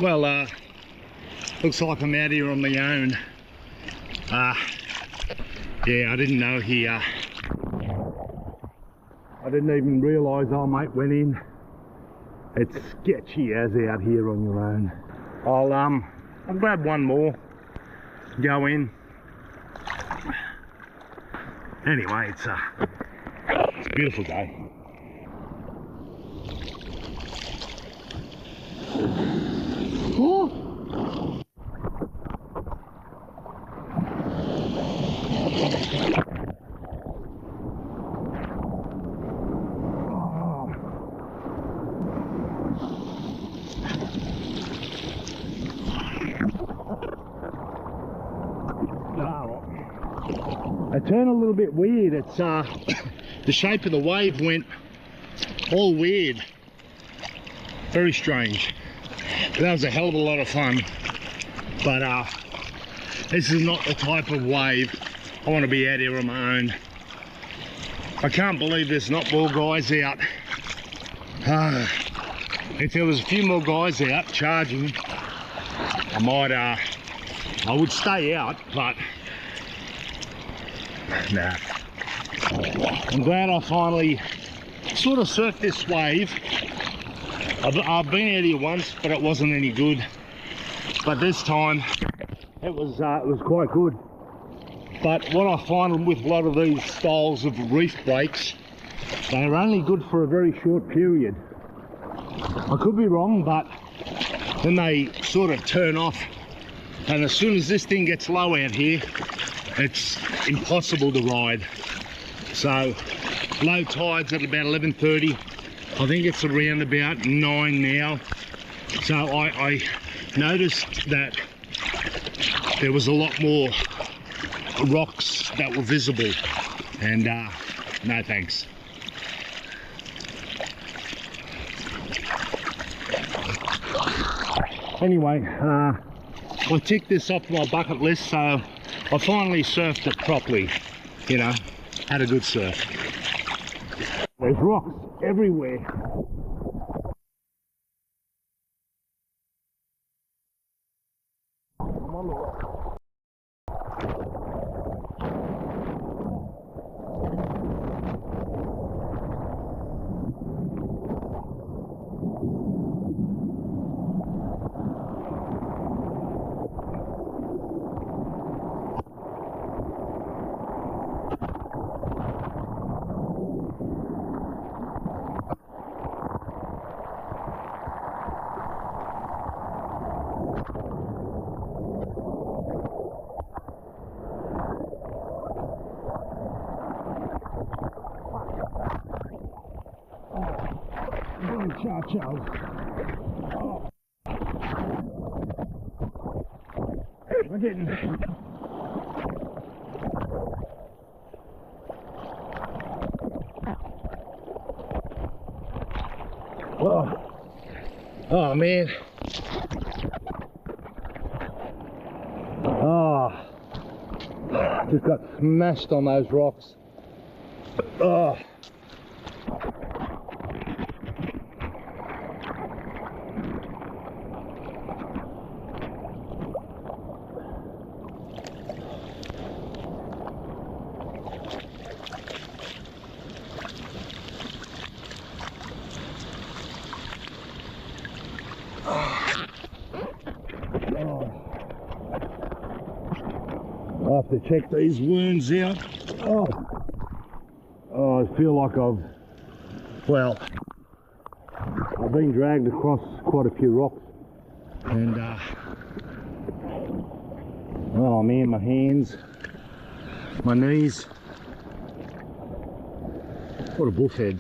Well, looks like I'm out here on my own. Yeah, I didn't know he, I didn't even realise our mate went in. It's sketchy as out here on your own. I'll grab one more, go in. Anyway, it's a beautiful day. I turned a little bit weird. It's the shape of the wave went all weird. Very strange. That was a hell of a lot of fun. But this is not the type of wave I want to be out here on my own. I can't believe there's not more guys out. If there was a few more guys out charging, I would stay out, but nah. I'm glad I finally sort of surfed this wave. I've been out here once, but it wasn't any good. But this time, it was quite good. But what I find with a lot of these styles of reef breaks, they're only good for a very short period. I could be wrong, but then they sort of turn off. And as soon as this thing gets low out here, it's impossible to ride. So low tide's at about 11:30. I think it's around about 9 now. So I noticed that there was a lot more rocks that were visible, and no thanks. Anyway, I ticked this off my bucket list, so I finally surfed it properly, you know, had a good surf. There's rocks everywhere. Ciao, ciao. Oh. We're getting... Oh man. Oh. Just got smashed on those rocks. Oh. Oh. to check these wounds out. Oh, I feel like I've been dragged across quite a few rocks, and oh man, my hands, my knees. What a bullhead.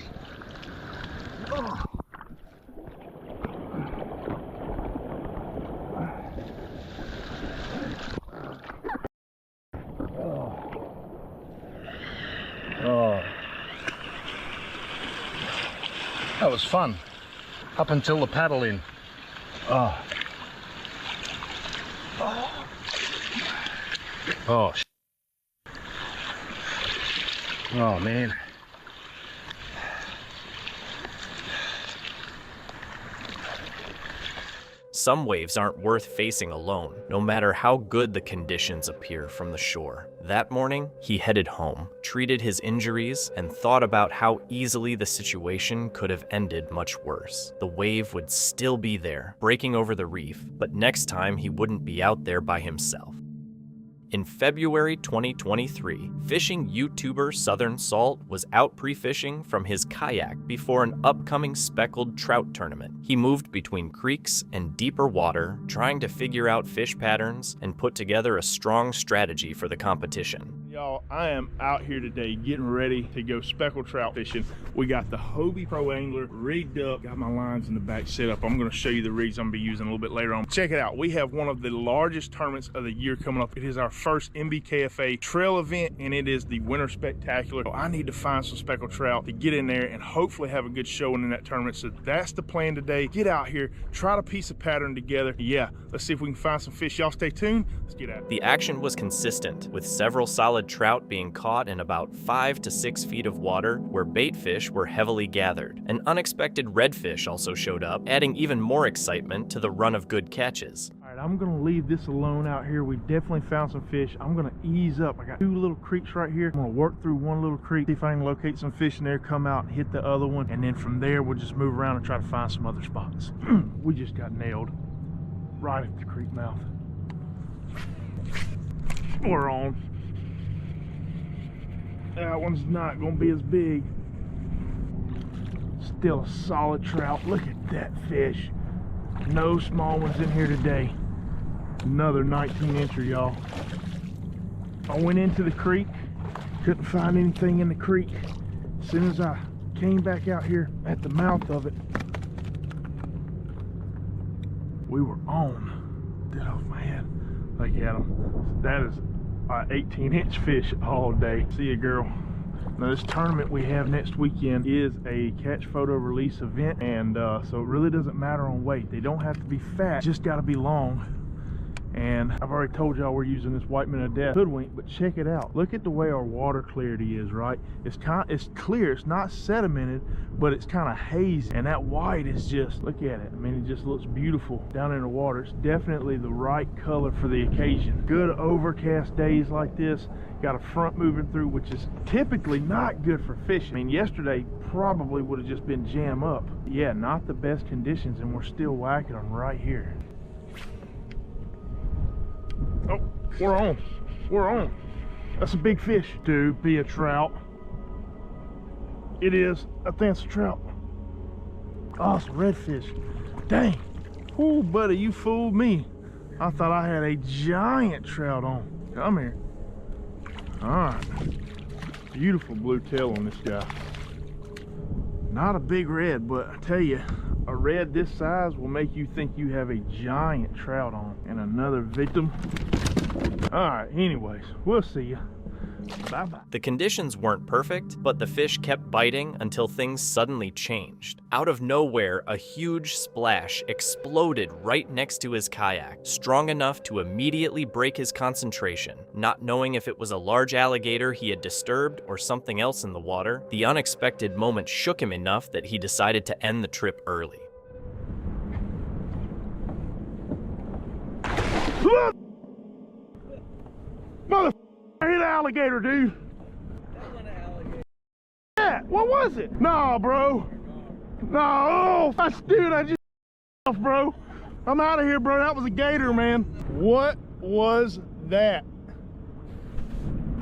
Oh, that was fun up until the paddling. Oh, oh man. Some waves aren't worth facing alone, no matter how good the conditions appear from the shore. That morning, he headed home, treated his injuries, and thought about how easily the situation could have ended much worse. The wave would still be there, breaking over the reef, but next time he wouldn't be out there by himself. In February 2023, fishing YouTuber Southern Salt was out pre-fishing from his kayak before an upcoming speckled trout tournament. He moved between creeks and deeper water, trying to figure out fish patterns and put together a strong strategy for the competition. Y'all, I am out here today getting ready to go speckled trout fishing. We got the Hobie Pro Angler rigged up, got my lines in the back set up. I'm gonna show you the rigs I'm gonna be using a little bit later on. Check it out, we have one of the largest tournaments of the year coming up. It is our first MBKFA trail event, and it is the Winter Spectacular. I need to find some speckled trout to get in there and hopefully have a good showing in that tournament. So that's the plan today. Get out here, try to piece a pattern together. Yeah, let's see if we can find some fish. Y'all stay tuned, let's get at it. The action was consistent, with several solid trout being caught in about 5 to 6 feet of water where bait fish were heavily gathered. An unexpected redfish also showed up, adding even more excitement to the run of good catches. All right, I'm gonna leave this alone out here. We definitely found some fish. I'm gonna ease up. I got 2 little creeks right here. I'm gonna work through one little creek, see if I can locate some fish in there, come out and hit the other one, and then from there we'll just move around and try to find some other spots. We just got nailed right at the creek mouth. We're on. That one's not gonna be as big. Still a solid trout. Look at that fish. No small ones in here today. Another 19-incher, y'all. I went into the creek, couldn't find anything in the creek. As soon as I came back out here at the mouth of it, we were on. Dead off my head. Look at them. That is an 18-inch fish all day. See ya, girl. Now this tournament we have next weekend is a catch photo release event, and so it really doesn't matter on weight. They don't have to be fat, just got to be long. And I've already told y'all we're using this White Men of Death hoodwink, but check it out. Look at the way our water clarity is, right? It's clear, it's not sedimented, but it's kind of hazy. And that white is just, look at it. I mean, it just looks beautiful down in the water. It's definitely the right color for the occasion. Good overcast days like this, got a front moving through, which is typically not good for fishing. I mean, yesterday probably would have just been jam up. Yeah, not the best conditions, and we're still whacking them right here. Oh, we're on. We're on. That's a big fish. Dude, be a trout. It is. I think it's a trout. Oh, it's a redfish. Dang. Oh, buddy, you fooled me. I thought I had a giant trout on. Come here. All right. Beautiful blue tail on this guy. Not a big red, but I tell you, a red this size will make you think you have a giant trout on. And another victim. All right, anyways, we'll see you. Bye-bye. The conditions weren't perfect, but the fish kept biting until things suddenly changed. Out of nowhere, a huge splash exploded right next to his kayak, strong enough to immediately break his concentration. Not knowing if it was a large alligator he had disturbed or something else in the water, the unexpected moment shook him enough that he decided to end the trip early. Mother, I hit an alligator, dude. That wasn't an alligator. Yeah, what was it? No, bro. No, oh, dude, I just off, bro. I'm out of here, bro. That was a gator, man. What was that?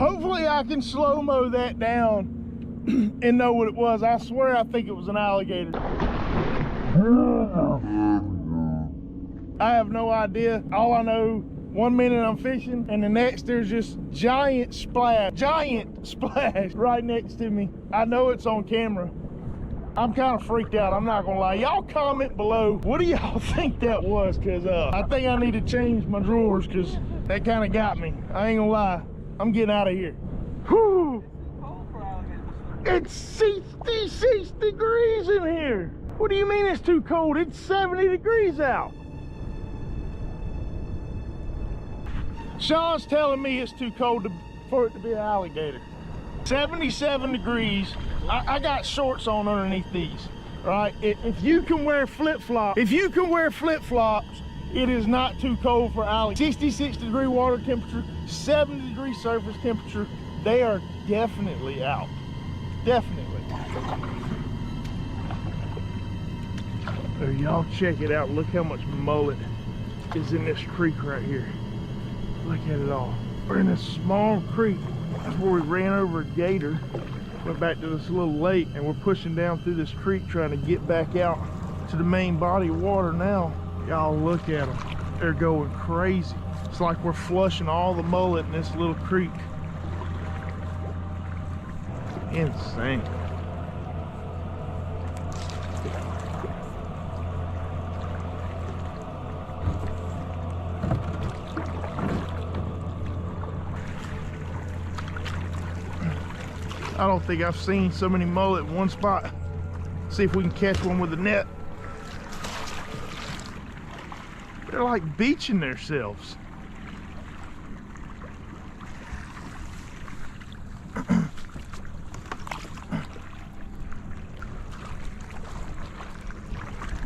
Hopefully I can slow-mo that down and know what it was. I swear I think it was an alligator. I have no idea. All I know, 1 minute I'm fishing and the next there's just giant splash right next to me. I know it's on camera. I'm kind of freaked out, I'm not gonna lie. Y'all comment below, what do y'all think that was? Cause I think I need to change my drawers cause that kind of got me. I ain't gonna lie, I'm getting out of here. Whew. It's 66 degrees in here. What do you mean it's too cold? It's 70 degrees out. Sean's telling me it's too cold for it to be an alligator. 77 degrees. I got shorts on underneath these, right? If you can wear flip-flops, it is not too cold for alligators. 66 degree water temperature, 70 degree surface temperature. They are definitely out. Definitely. Oh, y'all check it out. Look how much mullet is in this creek right here. Look at it all. We're in a small creek. That's where we ran over a gator. Went back to this little lake and we're pushing down through this creek trying to get back out to the main body of water now. Y'all look at them. They're going crazy. It's like we're flushing all the mullet in this little creek. Insane. I don't think I've seen so many mullet in one spot. See if we can catch one with a net. They're like beaching themselves.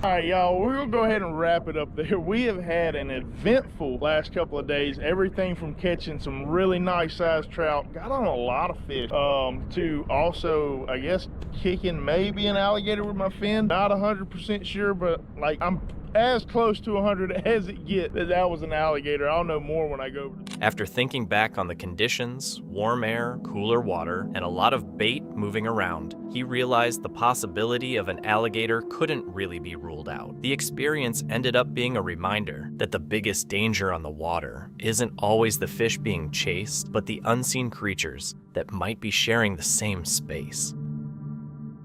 All right, y'all, we're gonna go ahead and wrap it up there. We have had an eventful last couple of days. Everything from catching some really nice sized trout, got on a lot of fish, to also, I guess, kicking maybe an alligator with my fin. Not 100% sure, but like I'm as close to 100 as it gets that was an alligator. I'll know more when I go over. After thinking back on the conditions, warm air, cooler water, and a lot of bait moving around, he realized the possibility of an alligator couldn't really be ruled out. The experience ended up being a reminder that the biggest danger on the water isn't always the fish being chased, but the unseen creatures that might be sharing the same space.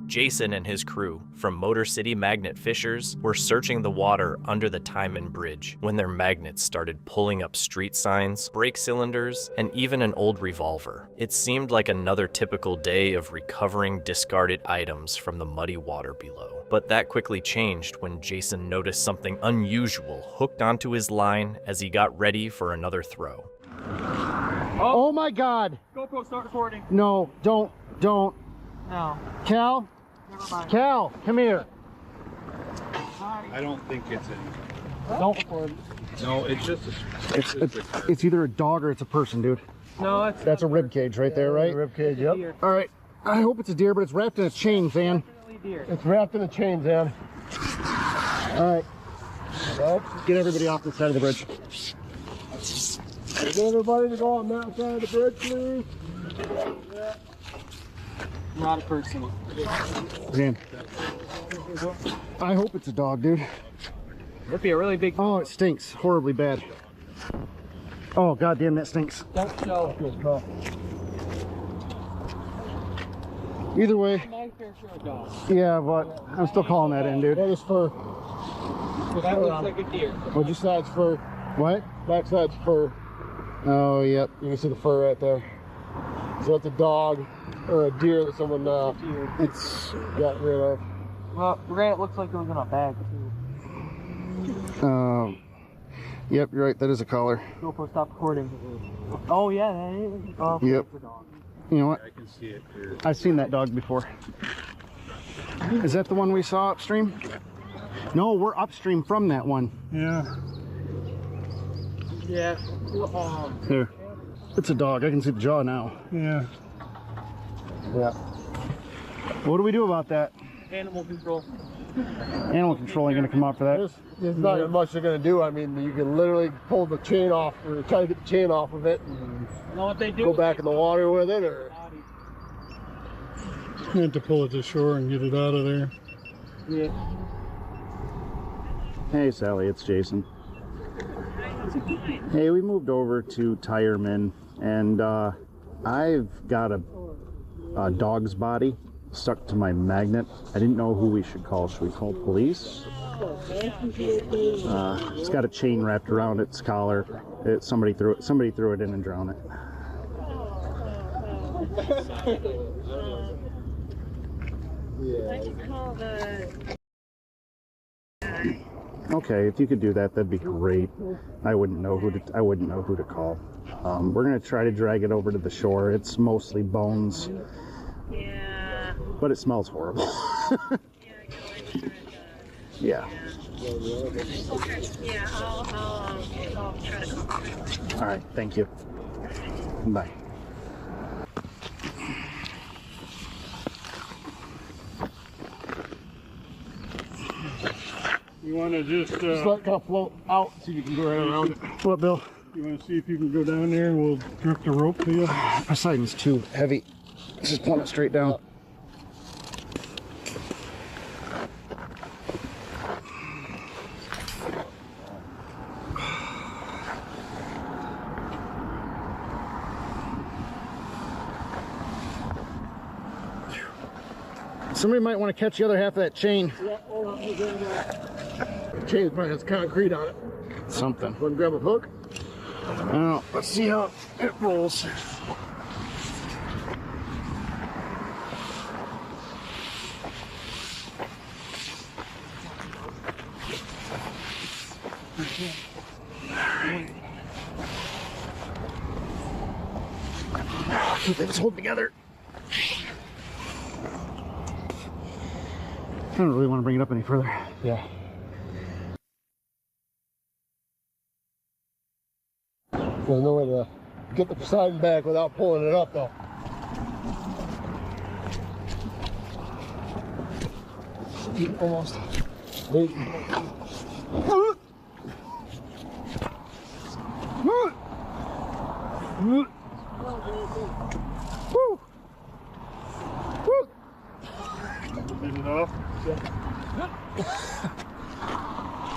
Jason and his crew from Motor City Magnet Fishers were searching the water under the Timon Bridge when their magnets started pulling up street signs, brake cylinders, and even an old revolver. It seemed like another typical day of recovering discarded items from the muddy water below. But that quickly changed when Jason noticed something unusual hooked onto his line as he got ready for another throw. Oh my God! GoPro, start recording. No, don't. No. Cal? Cal, come here. I don't think it's in. Don't record. No, it's just It's either a dog or it's a person, dude. No, that's a rib cage right there, right? Rib cage, yep. All right. I hope it's a deer, but it's wrapped in a chain, Zan. Deer. It's wrapped in a chain, Zan. All right. Get everybody off this side of the bridge. Get everybody to go on that side of the bridge, please. Yeah. Not a person. Zan. I hope it's a dog, dude. It'd be a really big. Oh, it stinks horribly bad. Oh, goddamn, that stinks. Don't show. Either way. My fair share of dogs. Yeah, but I'm still calling that in, dude. That is fur. So that looks like a deer. What'd you say it's fur? What? Backside's fur. Oh, yep. You can see the fur right there. So it's a dog or a deer that someone It's got rid of. Well, it looks like it was in a bag too. Yep, you're right. That is a collar. GoPro, stop recording. Oh yeah, that is. Oh, Yep. it's a dog. You know what? I can see it here. I've seen that dog before. Is that the one we saw upstream? No, we're upstream from that one. Yeah. Yeah. Here. It's a dog. I can see the jaw now. Yeah. Yeah. What do we do about that? Animal control. Animal control ain't gonna come out for that. There's not much they're gonna do. I mean, you can literally pull the chain off, or try to get the chain off of it, and go back in the water with it, or You have to pull it to shore and get it out of there. yeah. Hey Sally, it's Jason. Hey, we moved over to Tireman, and I've got a dog's body stuck to my magnet. I didn't know who we should call. Should we call police? It's got a chain wrapped around its collar. Somebody threw it in and drowned it. Okay, if you could do that, that'd be great. I wouldn't know who to call. We're gonna try to drag it over to the shore. It's mostly bones. Yeah. But it smells horrible. Yeah. Yeah, I'll try to call. All right, thank you. Bye. You want to just let it kind of float out, so you can go right around it. What, Bill? You want to see if you can go down there and we'll drift the rope to you? My siding's too heavy. Let's just pull it straight down. Somebody might want to catch the other half of that chain. The chain probably has concrete on it. Something. Want to grab a hook? Now, let's see how it rolls. Keep this hold together. I don't really want to bring it up any further. Yeah. There's no way to get the siding back without pulling it up, though. Almost. Wait. Get it off?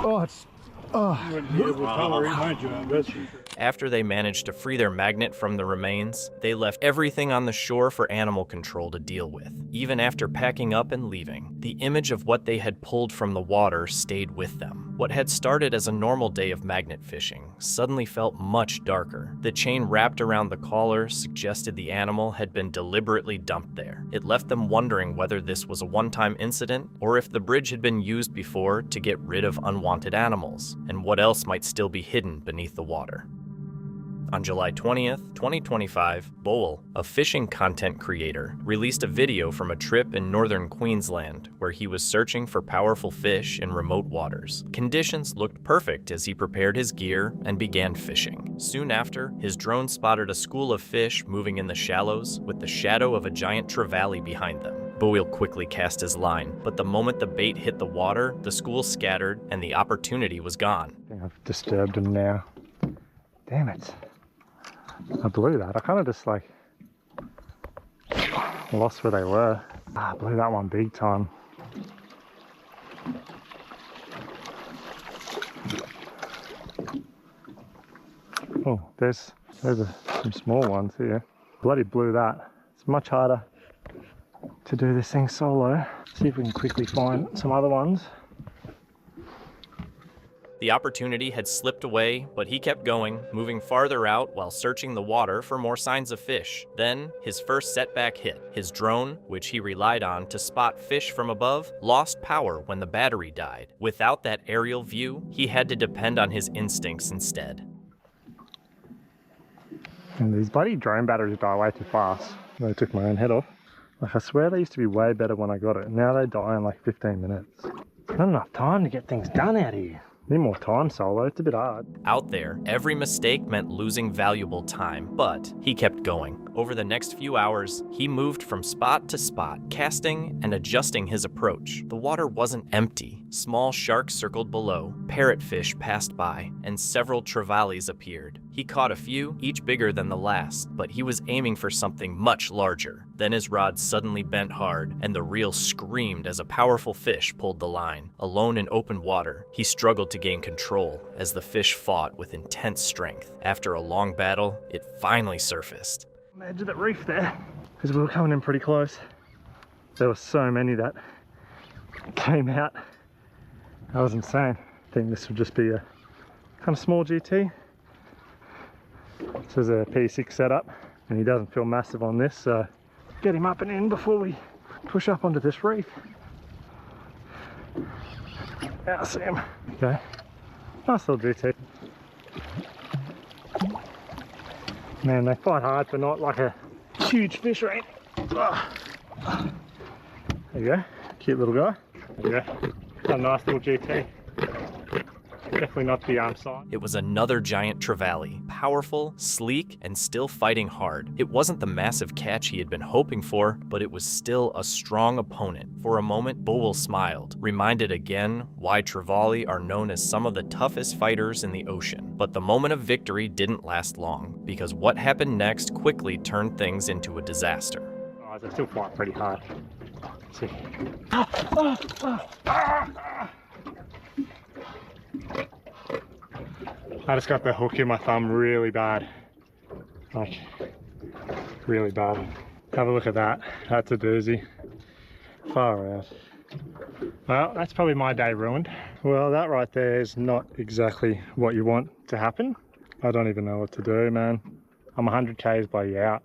Oh, it's... You wouldn't be able to tolerate my job, that's for sure. After they managed to free their magnet from the remains, they left everything on the shore for animal control to deal with. Even after packing up and leaving, the image of what they had pulled from the water stayed with them. What had started as a normal day of magnet fishing suddenly felt much darker. The chain wrapped around the collar suggested the animal had been deliberately dumped there. It left them wondering whether this was a one-time incident or if the bridge had been used before to get rid of unwanted animals, and what else might still be hidden beneath the water. On July 20th, 2025, Bowl, a fishing content creator, released a video from a trip in northern Queensland where he was searching for powerful fish in remote waters. Conditions looked perfect as he prepared his gear and began fishing. Soon after, his drone spotted a school of fish moving in the shallows with the shadow of a giant trevally behind them. Boyle quickly cast his line, but the moment the bait hit the water, the school scattered and the opportunity was gone. I think I've disturbed him now. Damn it. I blew that. I kind of just like lost where they were. I blew that one big time. Oh, there's some small ones here. Bloody blew that. It's much harder to do this thing solo. See if we can quickly find some other ones. The opportunity had slipped away, but he kept going, moving farther out while searching the water for more signs of fish. Then, his first setback hit. His drone, which he relied on to spot fish from above, lost power when the battery died. Without that aerial view, he had to depend on his instincts instead. And these bloody drone batteries die way too fast. I took my own head off. Like, I swear they used to be way better when I got it. Now they die in like 15 minutes. Not enough time to get things done out here. Need more time, Solo. It's a bit hard. Out there, every mistake meant losing valuable time, but he kept going. Over the next few hours, he moved from spot to spot, casting and adjusting his approach. The water wasn't empty. Small sharks circled below, parrotfish passed by, and several trevallies appeared. He caught a few, each bigger than the last, but he was aiming for something much larger. Then his rod suddenly bent hard, and the reel screamed as a powerful fish pulled the line. Alone in open water, he struggled to gain control as the fish fought with intense strength. After a long battle, it finally surfaced. On the edge of that reef there, because we were coming in pretty close. There were so many that came out. That was insane. I think this would just be a kind of small GT. This is a P6 setup, and he doesn't feel massive on this, so get him up and in before we push up onto this reef. Yeah, I see him. Okay. Nice little GT. Man, they fight hard for not like a huge fish or anything. There you go. Cute little guy. There you go. Got a nice little GT. Definitely not the arm size. It was another giant trevally, powerful, sleek, and still fighting hard. It wasn't the massive catch he had been hoping for, but it was still a strong opponent. For a moment, Bull smiled, reminded again why trevally are known as some of the toughest fighters in the ocean. But the moment of victory didn't last long, because what happened next quickly turned things into a disaster. Oh, they still fight pretty hard. Let's see. I just got the hook in my thumb really bad. Like, really bad. Have a look at that. That's a doozy. Far out. Well, that's probably my day ruined. Well, that right there is not exactly what you want to happen. I don't even know what to do, man. I'm 100 k's by you out.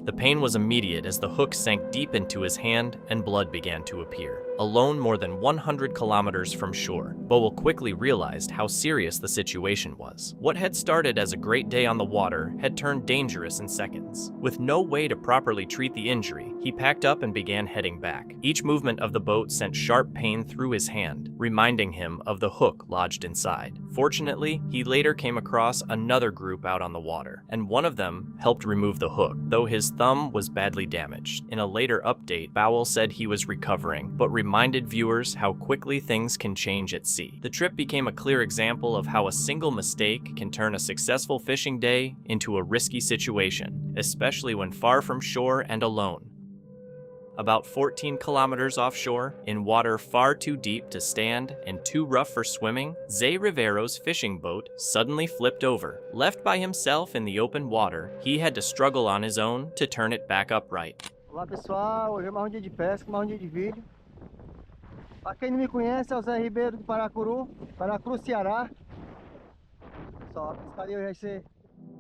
The pain was immediate as the hook sank deep into his hand and blood began to appear. Alone more than 100 kilometers from shore, Boel quickly realized how serious the situation was. What had started as a great day on the water had turned dangerous in seconds. With no way to properly treat the injury, he packed up and began heading back. Each movement of the boat sent sharp pain through his hand, reminding him of the hook lodged inside. Fortunately, he later came across another group out on the water, and one of them helped remove the hook, though his thumb was badly damaged. In a later update, Boel said he was recovering, but reminded viewers how quickly things can change at sea. The trip became a clear example of how a single mistake can turn a successful fishing day into a risky situation, especially when far from shore and alone. About 14 kilometers offshore, in water far too deep to stand and too rough for swimming, Zé Rivero's fishing boat suddenly flipped over. Left by himself in the open water, he had to struggle on his own to turn it back upright. Olá pessoal, hoje é mais um dia de pesca, mais um dia de vídeo. Para quem não me conhece, é o Zé Ribeiro do Paracuru, Ceará. Só, pescaria vai ser.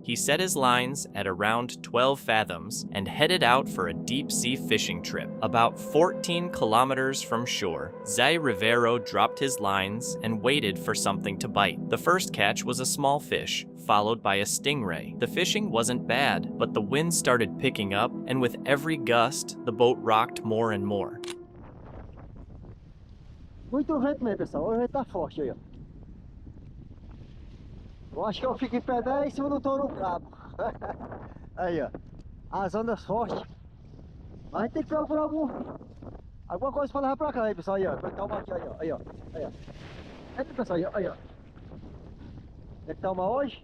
He set his lines at around 12 fathoms and headed out for a deep-sea fishing trip. About 14 kilometers from shore, Zé Rivero dropped his lines and waited for something to bite. The first catch was a small fish, followed by a stingray. The fishing wasn't bad, but the wind started picking up, and with every gust, the boat rocked more and more. Muito vento mesmo, pessoal. O vento tá forte aí, ó. Eu acho que eu fico em pé em cima do touro brabo. Aí, ó. As ondas fortes. Mas a gente tem que procurar alguma coisa pra levar pra cá, aí, pessoal. Aí, ó. Calma aqui, aí, ó. Aí, ó. Aí, ó. Eita, pessoal, aí, ó. Aí, ó. Tem que tomar hoje.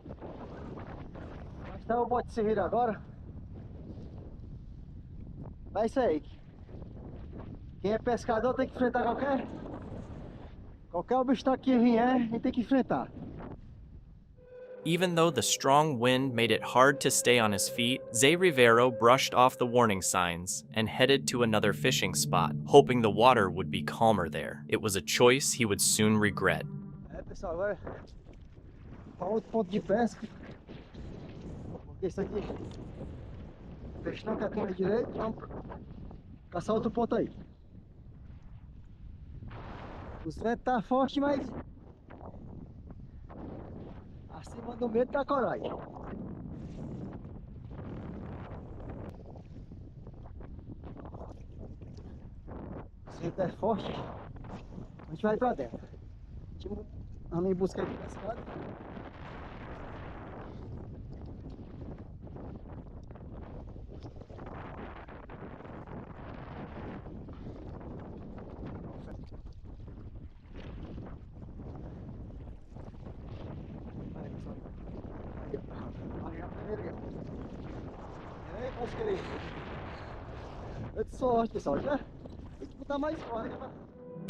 Mas tá o bote se vira agora. Mas é isso aí. Quem é pescador tem que enfrentar qualquer obstáculo que vier, a gente tem que enfrentar. Even though the strong wind made it hard to stay on his feet, Zé Rivero brushed off the warning signs and headed to another fishing spot, hoping the water would be calmer there. It was a choice he would soon regret. É, pessoal, agora para outro ponto de pesca. Porque isso aqui, o peixe não quer comer direito, vamos caçar outro ponto aí. O vento tá forte, mas acima do medo tá coragem. O vento é forte. gente vai pra dentro. Vamos em busca de pescado.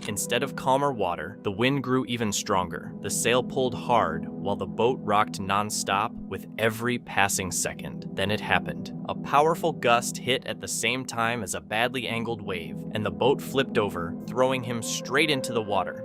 Instead of calmer water, the wind grew even stronger. The sail pulled hard while the boat rocked non-stop with every passing second. Then it happened. A powerful gust hit at the same time as a badly angled wave, and the boat flipped over, throwing him straight into the water.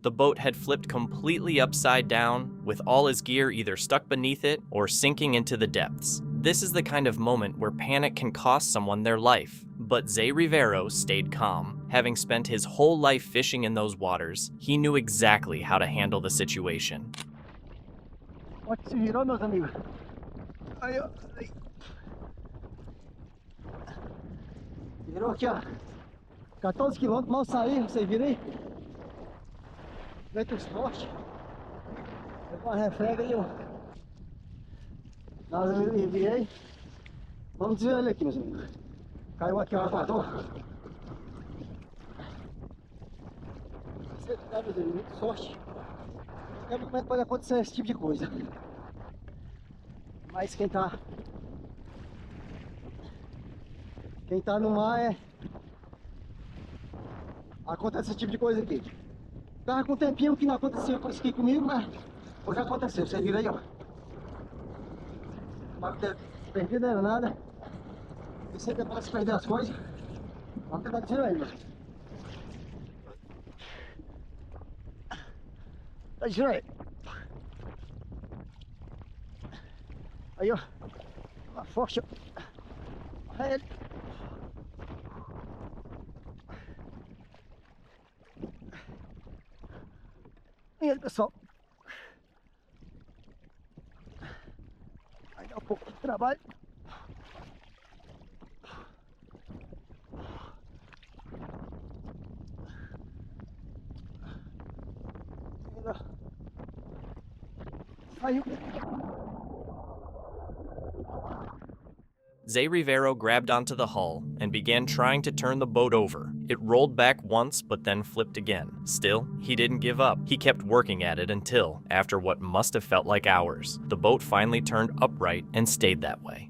The boat had flipped completely upside down, with all his gear either stuck beneath it or sinking into the depths. This is the kind of moment where panic can cost someone their life. But Zay Rivero stayed calm. Having spent his whole life fishing in those waters, he knew exactly how to handle the situation. Pode se virar, meus amigos. Aí, ó. Aí. Virou aqui, ó. 14 quilômetros, mal saí, vocês viram aí? Vento forte. Deu uma refrega aí, ó. Eu virei. Vamos desviar ele aqui, meus amigos. Caiu aqui o armador. Você tá, meus amigos, muito sorte. Em algum momento pode acontecer esse tipo de coisa. Mas quem tá no mar acontece esse tipo de coisa aqui. Tava com um tempinho que não aconteceu com isso aqui comigo, mas já aconteceu. Você vira aí, ó. Não perdi nada. E sempre parece perder as coisas. Vamos tentar tirar aí, mano. Tá girando aí. Aí, ó. Uma forte. Olha ele. E aí, pessoal. Aí dá um pouco de trabalho. Saiu. Zay Rivero grabbed onto the hull and began trying to turn the boat over. It rolled back once, but then flipped again. Still, he didn't give up. He kept working at it until, after what must have felt like hours, the boat finally turned upright and stayed that way.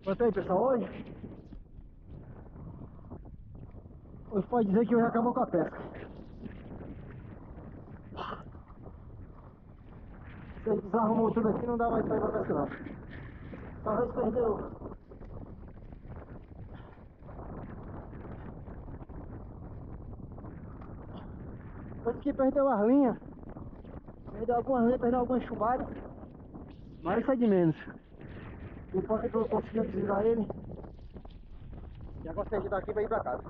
Quanto aí, pessoal, hoje pode dizer que hoje acabou com a pesca. Se eles desarrumou tudo aqui, não dá mais pra ir pra pesca não. Talvez perdeu. Depois que perdeu as linhas, perdeu algumas linhas, perdeu algumas chuvadas, mas isso é de menos. Enquanto eu consegui desvirar ele, e agora tem que ir daqui pra ir pra casa.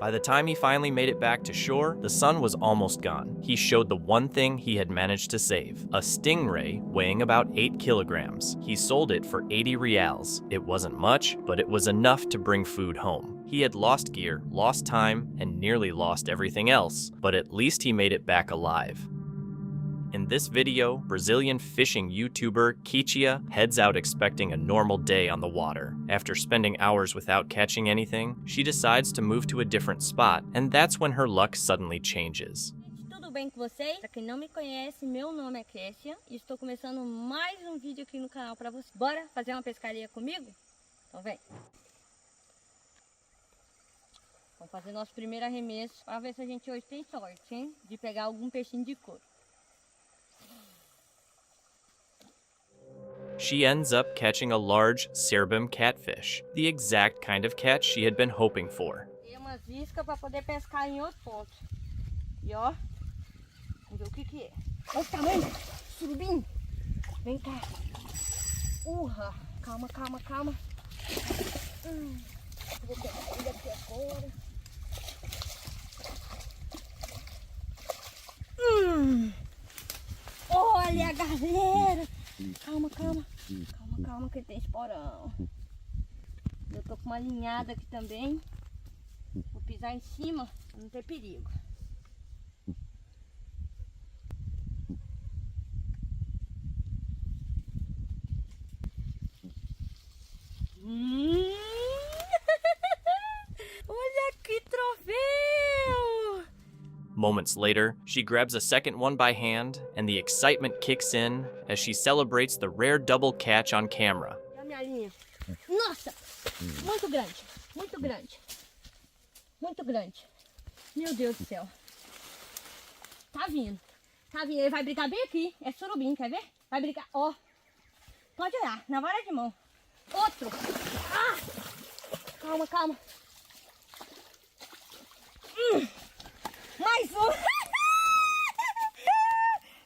By the time he finally made it back to shore, the sun was almost gone. He showed the one thing he had managed to save, a stingray weighing about 8 kilograms. He sold it for 80 reals. It wasn't much, but it was enough to bring food home. He had lost gear, lost time, and nearly lost everything else, but at least he made it back alive. In this video, Brazilian fishing YouTuber Kichia heads out expecting a normal day on the water. After spending hours without catching anything, she decides to move to a different spot, and that's when her luck suddenly changes. Tudo bem com vocês? Pra quem não me conhece, meu nome é Kessia e estou começando mais um vídeo aqui no canal pra vocês. Bora fazer uma pescaria comigo? Então vem. Vamos fazer nosso primeiro arremesso pra ver se a gente hoje tem sorte, hein? De pegar algum peixinho de couro. She ends up catching a large cerebum catfish, the exact kind of catch she had been hoping for. Tem umas iscas para poder pescar em outro ponto. E ó, vamos ver o que é. Olha o tamanho, surubim. Vem cá. Urra, calma, calma, calma. Vou pegar ele aqui agora. Olha, galera. Calma, calma. Calma, calma que tem esporão. Eu tô com uma linhada aqui também. Vou pisar em cima pra não ter perigo. Olha que troféu! Moments later, she grabs a second one by hand, and the excitement kicks in as she celebrates the rare double catch on camera. Olha a minha linha. Nossa! Muito grande, muito grande. Muito grande. Meu Deus do céu. Tá vindo. Tá vindo. Ele vai brigar bem aqui. É surubim, quer ver? Vai brigar. Ó. Pode olhar. Na vara de mão. Outro. Ah! Calma, calma. Mais um.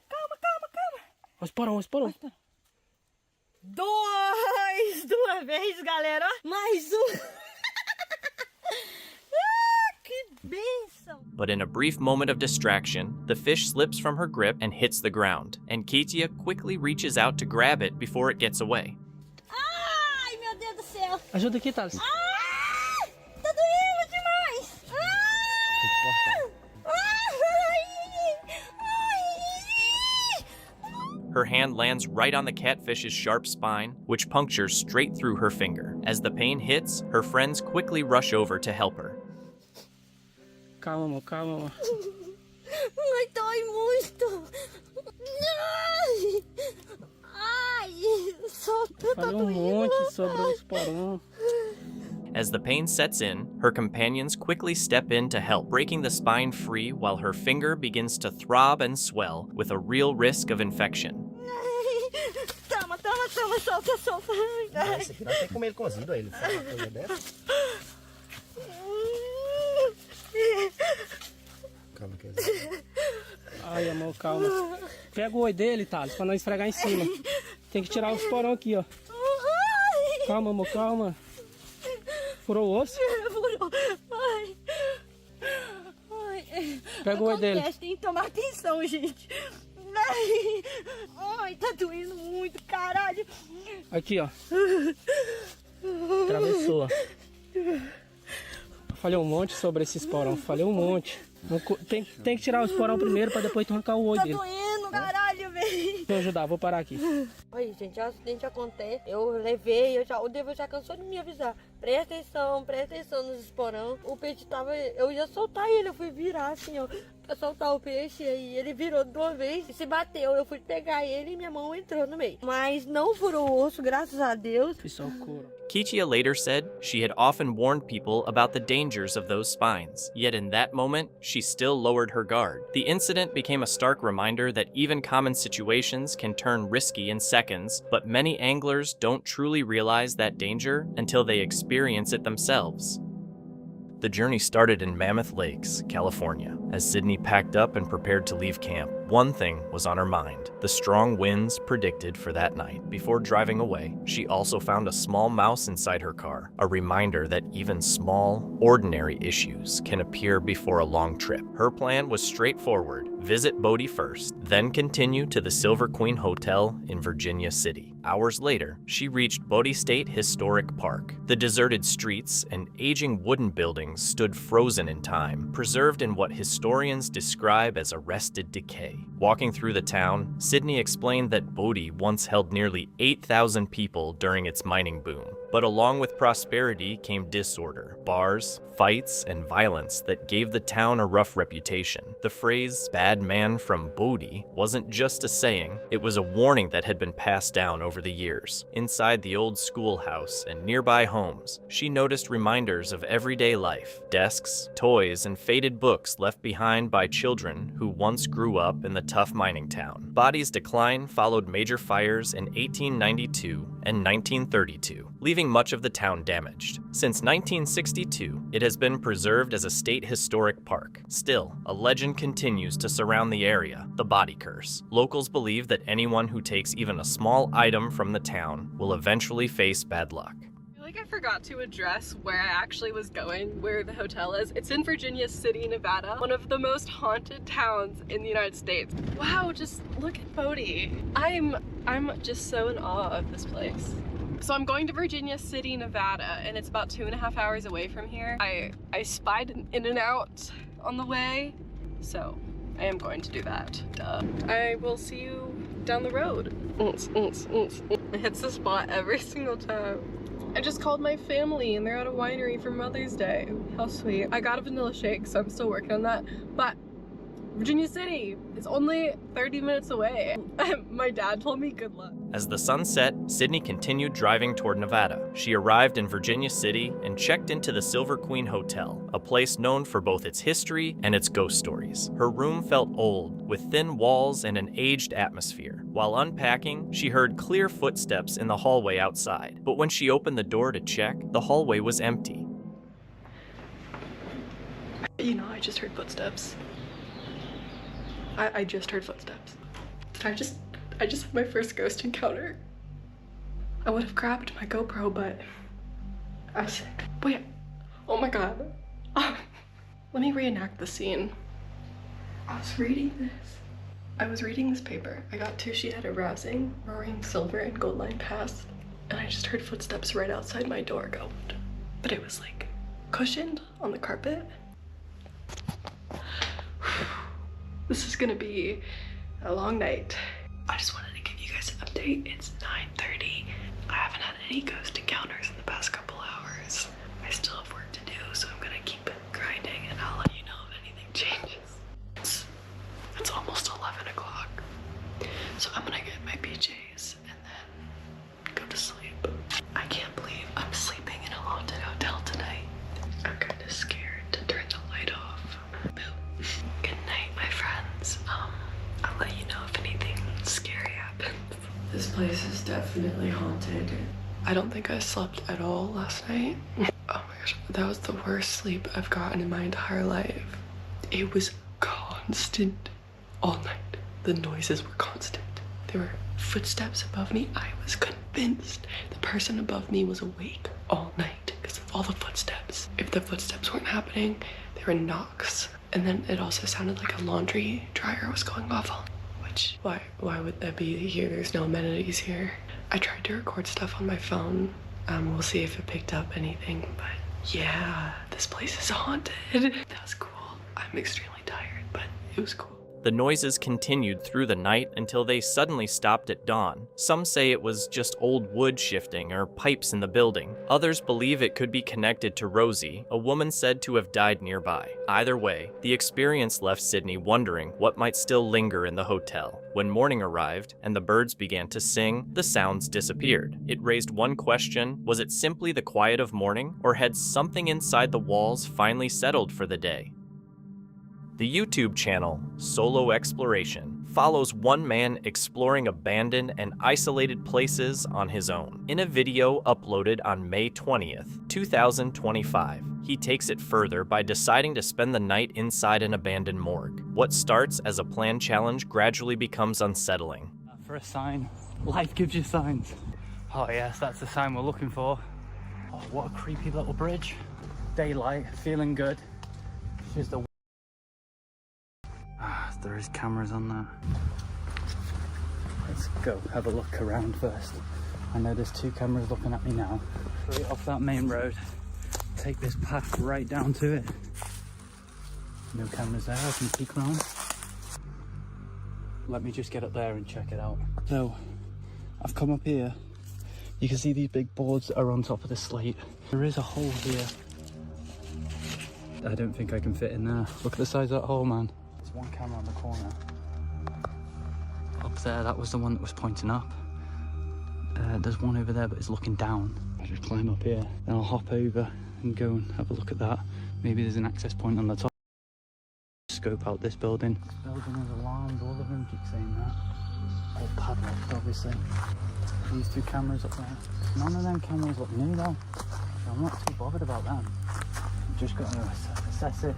Calma, calma, calma. Olha o esporão, olha o esporão. Duas vezes, galera. Mais um. Que bênção. But in a brief moment of distraction, the fish slips from her grip and hits the ground, and Ketia quickly reaches out to grab it before it gets away. Ai, meu Deus do céu. Ajuda aqui, Thales. Ah, tá doendo demais. Her hand lands right on the catfish's sharp spine, which punctures straight through her finger. As the pain hits, her friends quickly rush over to help her. Calma, amor, calma, amor. Ai, dói muito. Ai, só tá Falei monte sobre o esporão. As the pain sets in, her companions quickly step in to help, breaking the spine free while her finger begins to throb and swell with a real risk of infection. Toma, solta, solta. Esse aqui nós tem que comer ele cozido, aí ele fala uma coisa dessa. Calma, que Ai, amor, calma. Pega o oi dele, Thales, pra não esfregar em cima. Tem que tirar o esporão aqui, ó. Calma, amor, calma. Furou o osso? Furou. Ai. Ai. Pega o oi dele. Tem que tomar atenção, gente. Ai, tá doendo muito, caralho. Aqui, ó. Atravessou, ó. Falei um monte sobre esse esporão. Falei um monte. Tem que tirar o esporão primeiro pra depois tu arrancar o oi dele. Tá doendo, caralho, velho. Deixa eu ajudar, vou parar aqui. Oi, gente, o acidente acontece. Eu levei, o Devo já cansou de me avisar. Presta atenção nos esporão. O peixe tava. Eu ia soltar ele, eu fui virar assim, ó. Pra soltar o peixe, aí ele virou de uma vez e se bateu. Eu fui pegar ele e minha mão entrou no meio. Mas não furou o osso, graças a Deus. Fiz só o couro. Ketia later said she had often warned people about the dangers of those spines, yet in that moment, she still lowered her guard. The incident became a stark reminder that even common situations can turn risky in seconds, but many anglers don't truly realize that danger until they experience it themselves. The journey started in Mammoth Lakes, California. As Sydney packed up and prepared to leave camp, one thing was on her mind: the strong winds predicted for that night. Before driving away, she also found a small mouse inside her car, a reminder that even small, ordinary issues can appear before a long trip. Her plan was straightforward: visit Bodie first, then continue to the Silver Queen Hotel in Virginia City. Hours later, she reached Bodie State Historic Park. The deserted streets and aging wooden buildings stood frozen in time, preserved in what historians describe as arrested decay. Walking through the town, Sydney explained that Bodie once held nearly 8,000 people during its mining boom. But along with prosperity came disorder, bars, fights, and violence that gave the town a rough reputation. The phrase, "bad man from Bodie," wasn't just a saying, it was a warning that had been passed down over the years. Inside the old schoolhouse and nearby homes, she noticed reminders of everyday life, desks, toys, and faded books left behind by children who once grew up in the tough mining town. Bodie's decline followed major fires in 1892 and 1932, leaving much of the town damaged. Since 1962, it has been preserved as a state historic park. Still, a legend continues to surround the area, the Body Curse. Locals believe that anyone who takes even a small item from the town will eventually face bad luck. I forgot to address where I actually was going, where the hotel is. It's in Virginia City, Nevada, one of the most haunted towns in the United States. Wow, just look at Bodie. I'm just so in awe of this place. So I'm going to Virginia City, Nevada, and it's about 2.5 hours away from here. I spied an In-N-Out on the way, so I am going to do that. Duh. I will see you down the road. It hits the spot every single time. I just called my family and they're at a winery for Mother's Day. How sweet. I got a vanilla shake, so I'm still working on that. But Virginia City is only 30 minutes away. My dad told me good luck. As the sun set, Sydney continued driving toward Nevada. She arrived in Virginia City and checked into the Silver Queen Hotel, a place known for both its history and its ghost stories. Her room felt old, with thin walls and an aged atmosphere. While unpacking, she heard clear footsteps in the hallway outside. But when she opened the door to check, the hallway was empty. You know, I just heard footsteps. I just heard footsteps. I just had my first ghost encounter. I would have grabbed my GoPro, but I was, wait, oh my God. Let me reenact the scene. I was reading this paper. I got to she had a rousing, roaring silver and gold line pass, and I just heard footsteps right outside my door go, but it was like cushioned on the carpet. This is gonna be a long night. I just wanted to give you guys an update. It's 9:30. I haven't had any ghost encounters in the past couple hours. I still have work to do, so I'm gonna keep grinding and I'll let you know if anything changes. It's almost 11 o'clock. So I'm gonna get my PJs and then go to sleep. I can't believe I'm sleeping in a haunted hotel tonight. I'm kind of scared to turn the light off. Good night, my friends. I'll let you know if anything scary happens. This place is definitely haunted. I don't think I slept at all last night. Oh my gosh, that was the worst sleep I've gotten in my entire life. It was constant all night. The noises were constant. There were footsteps above me. I was convinced the person above me was awake all night because of all the footsteps. If the footsteps weren't happening, there were knocks. And then it also sounded like a laundry dryer was going off. Which, why would that be here? There's no amenities here. I tried to record stuff on my phone. We'll see if it picked up anything, but yeah, this place is haunted. That was cool. I'm extremely tired, but it was cool. The noises continued through the night until they suddenly stopped at dawn. Some say it was just old wood shifting or pipes in the building. Others believe it could be connected to Rosie, a woman said to have died nearby. Either way, the experience left Sydney wondering what might still linger in the hotel. When morning arrived and the birds began to sing, the sounds disappeared. It raised one question: was it simply the quiet of morning, or had something inside the walls finally settled for the day? The YouTube channel, Solo Exploration, follows one man exploring abandoned and isolated places on his own. In a video uploaded on May 20th, 2025, he takes it further by deciding to spend the night inside an abandoned morgue. What starts as a planned challenge gradually becomes unsettling. For a sign, life gives you signs. Oh yes, that's the sign we're looking for. Oh, what a creepy little bridge. Daylight, feeling good. It's just a there is cameras on there. Let's go have a look around first. I know there's 2 cameras looking at me now. Straight off that main road. Take this path right down to it. No cameras there, I can peek around. Let me just get up there and check it out. So, I've come up here You can see these big boards that are on top of the slate. There is a hole here. I don't think I can fit in there. Look at the size of that hole, man. There's one camera on the corner. Up there, that was the one that was pointing up. There's one over there, but it's looking down. I'll just climb up here, then I'll hop over and go and have a look at that. Maybe there's an access point on the top. Scope out this building. This building is alarmed, all of them keep saying that. All padlocked, obviously. These two cameras up there. None of them cameras look new though. So I'm not too bothered about them. I'm just got to assess it.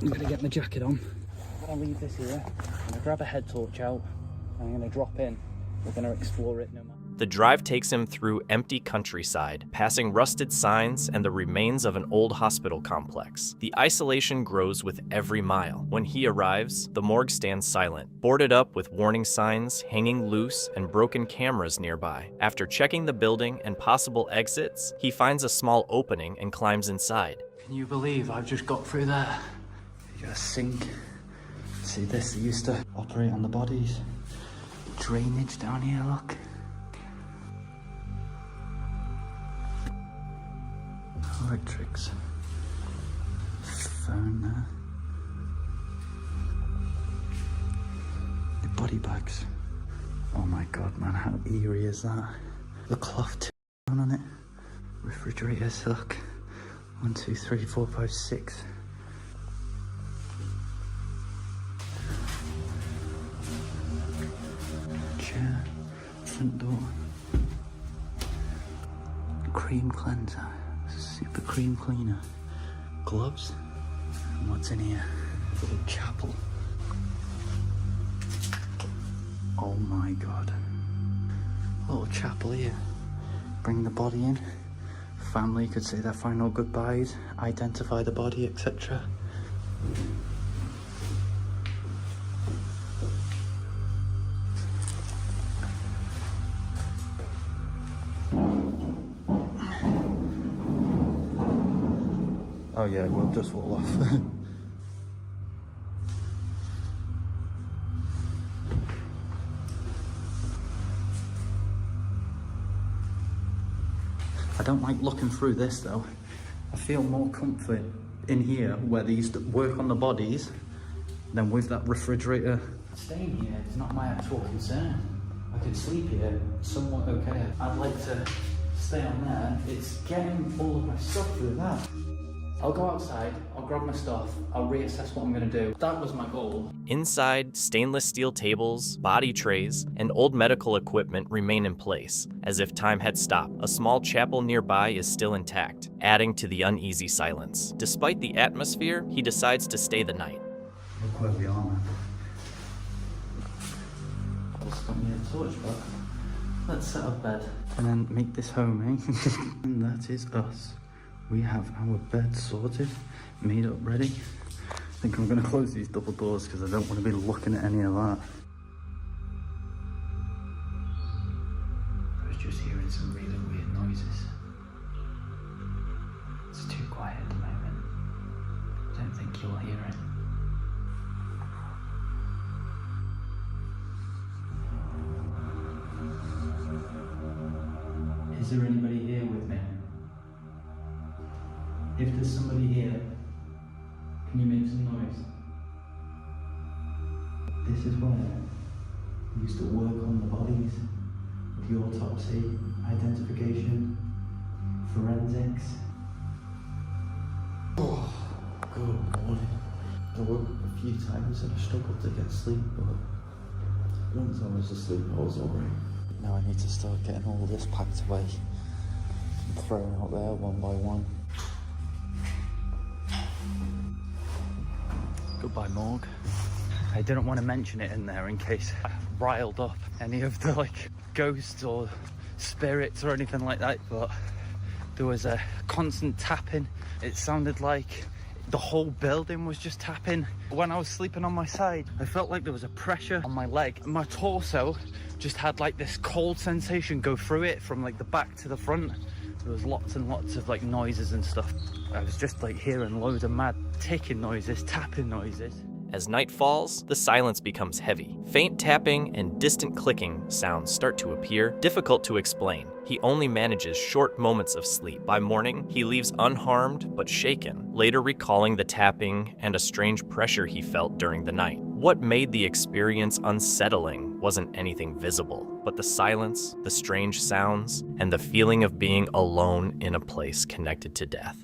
I'm gonna get my jacket on. I'm gonna leave this here. I'm gonna grab a head torch out. And I'm gonna drop in. We're gonna explore it no matter. The drive takes him through empty countryside, passing rusted signs and the remains of an old hospital complex. The isolation grows with every mile. When he arrives, the morgue stands silent, boarded up with warning signs hanging loose and broken cameras nearby. After checking the building and possible exits, he finds a small opening and climbs inside. Can you believe I've just got through there? You got a sink. See this, they used to operate on the bodies. Drainage down here, look. Electrics. Phone there. The body bags. Oh my god, man, how eerie is that? The cloth down on it. Refrigerators, look. 1, 2, 3, 4, 5, 6. Chair. Front door. Cream cleanser. Super cream cleaner. Gloves. And what's in here? A little chapel. Oh my god. A little chapel here. Bring the body in. Family could say their final goodbyes, identify the body, etc. Oh yeah, we'll just fall off. I don't like looking through this though. I feel more comfort in here where they used to work on the bodies than with that refrigerator. Staying here is not my actual concern. I could sleep here somewhat okay. I'd like to stay on there. It's getting all of my stuff through that. I'll go outside, I'll grab my stuff, I'll reassess what I'm gonna do. That was my goal. Inside, stainless steel tables, body trays, and old medical equipment remain in place, as if time had stopped. A small chapel nearby is still intact, adding to the uneasy silence. Despite the atmosphere, he decides to stay the night. Look where we are, man. Just got me a torch, but let's set up bed and then make this home, eh? And that is us. We have our bed sorted, made up, ready. I think I'm going to close these double doors because I don't want to be looking at any of that. I was just hearing some really weird noises. It's too quiet at the moment. I don't think you'll hear it. Is there anybody here with me? If there's somebody here, can you make some noise? This is where we used to work on the bodies, the autopsy, identification, forensics. Oh, good morning. I woke up a few times and I struggled to get sleep, but once I was asleep I was alright. Now I need to start getting all this packed away and thrown out there one by one. Goodbye, morgue. I didn't want to mention it in there in case I riled up any of the ghosts or spirits or anything like that, but there was a constant tapping. It sounded like the whole building was just tapping. When I was sleeping on my side, I felt like there was a pressure on my leg. My torso just had this cold sensation go through it from the back to the front. There was lots and lots of like noises and stuff. I was just like hearing loads of mad ticking noises, tapping noises. As night falls, the silence becomes heavy. Faint tapping and distant clicking sounds start to appear, difficult to explain. He only manages short moments of sleep. By morning, he leaves unharmed but shaken, later recalling the tapping and a strange pressure he felt during the night. What made the experience unsettling wasn't anything visible, but the silence, the strange sounds, and the feeling of being alone in a place connected to death.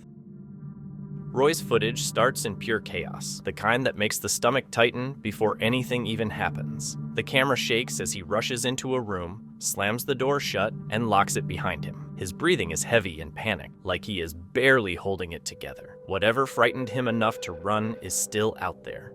Roy's footage starts in pure chaos, the kind that makes the stomach tighten before anything even happens. The camera shakes as he rushes into a room, slams the door shut, and locks it behind him. His breathing is heavy and panicked, like he is barely holding it together. Whatever frightened him enough to run is still out there.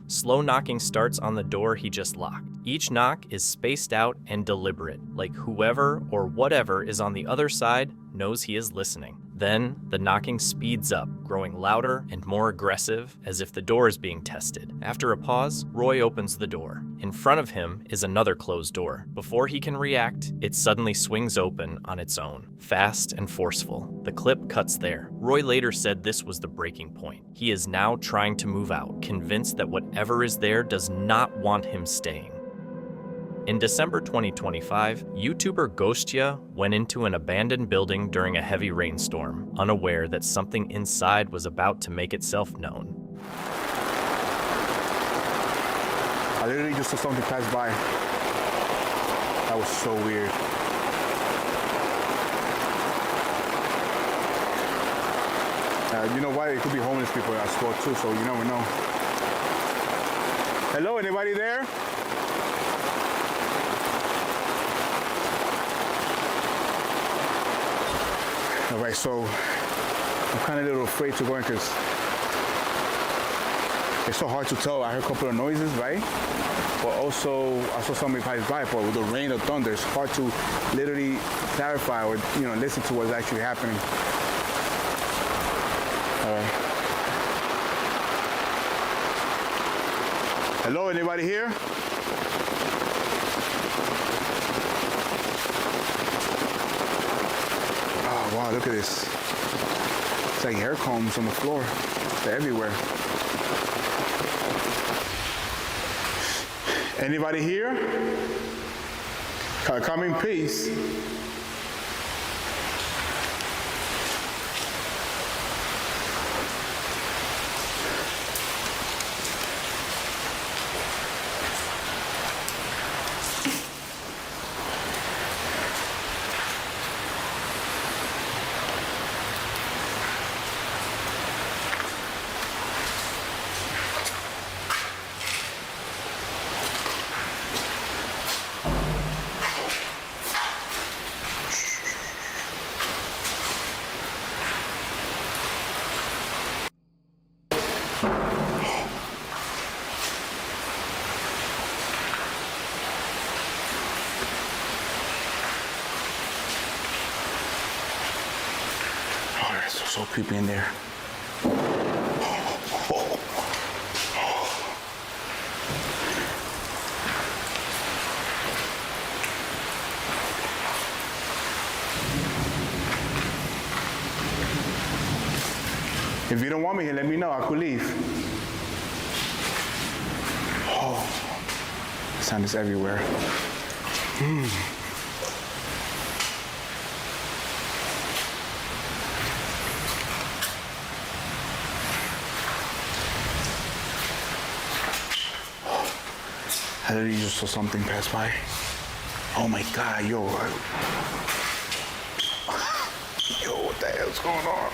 Slow knocking starts on the door he just locked. Each knock is spaced out and deliberate, like whoever or whatever is on the other side knows he is listening. Then, the knocking speeds up, growing louder and more aggressive, as if the door is being tested. After a pause, Roy opens the door. In front of him is another closed door. Before he can react, it suddenly swings open on its own, fast and forceful. The clip cuts there. Roy later said this was the breaking point. He is now trying to move out, convinced that whatever is there does not want him staying. In December 2025, YouTuber Ghostia went into an abandoned building during a heavy rainstorm, unaware that something inside was about to make itself known. I literally just saw something pass by. That was so weird. You know what? It could be homeless people at school too, so you never know. Hello, anybody there? All right, so I'm kind of a little afraid to go in because it's so hard to tell. I heard a couple of noises, right? But also I saw somebody pass by, but with the rain or thunder, it's hard to literally clarify or, you know, listen to what's actually happening. All right. Hello, anybody here? Oh, wow, look at this. It's like hair combs on the floor. They're everywhere. Anybody here? Come in peace. So creepy in there. If you don't want me here, let me know. I could leave. Oh, sound is everywhere. I literally just saw something pass by. Oh my God, yo. Yo, what the hell's going on?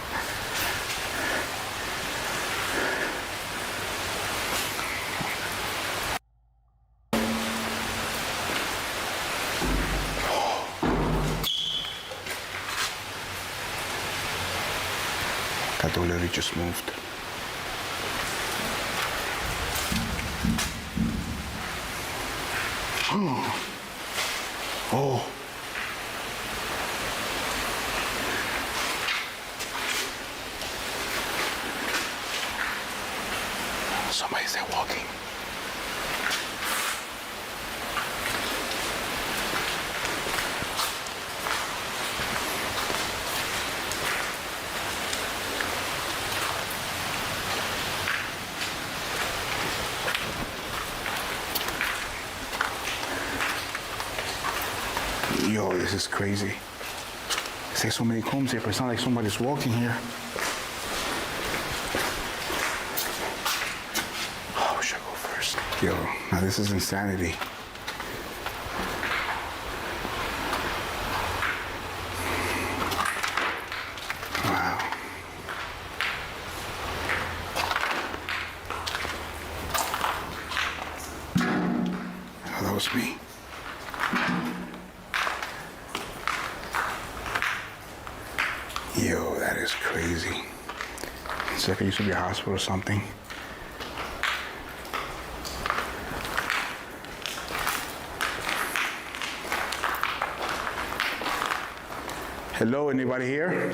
mosquito literally just moved. Oh. Somebody's there walking. Yo, this is crazy. There's like so many combs here, but it's not like somebody's walking here. Oh, should I go first? Yo, now this is insanity. Wow. Oh, that was me. Yo, that is crazy. It's like it used to be a hospital or something. Hello, anybody here?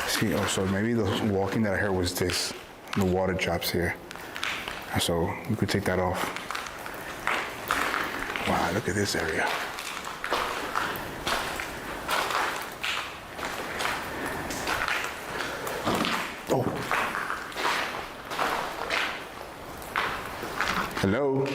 See, oh, so maybe the walking that I heard was this. The water drops here. So we could take that off. Wow, look at this area. Oh. Hello?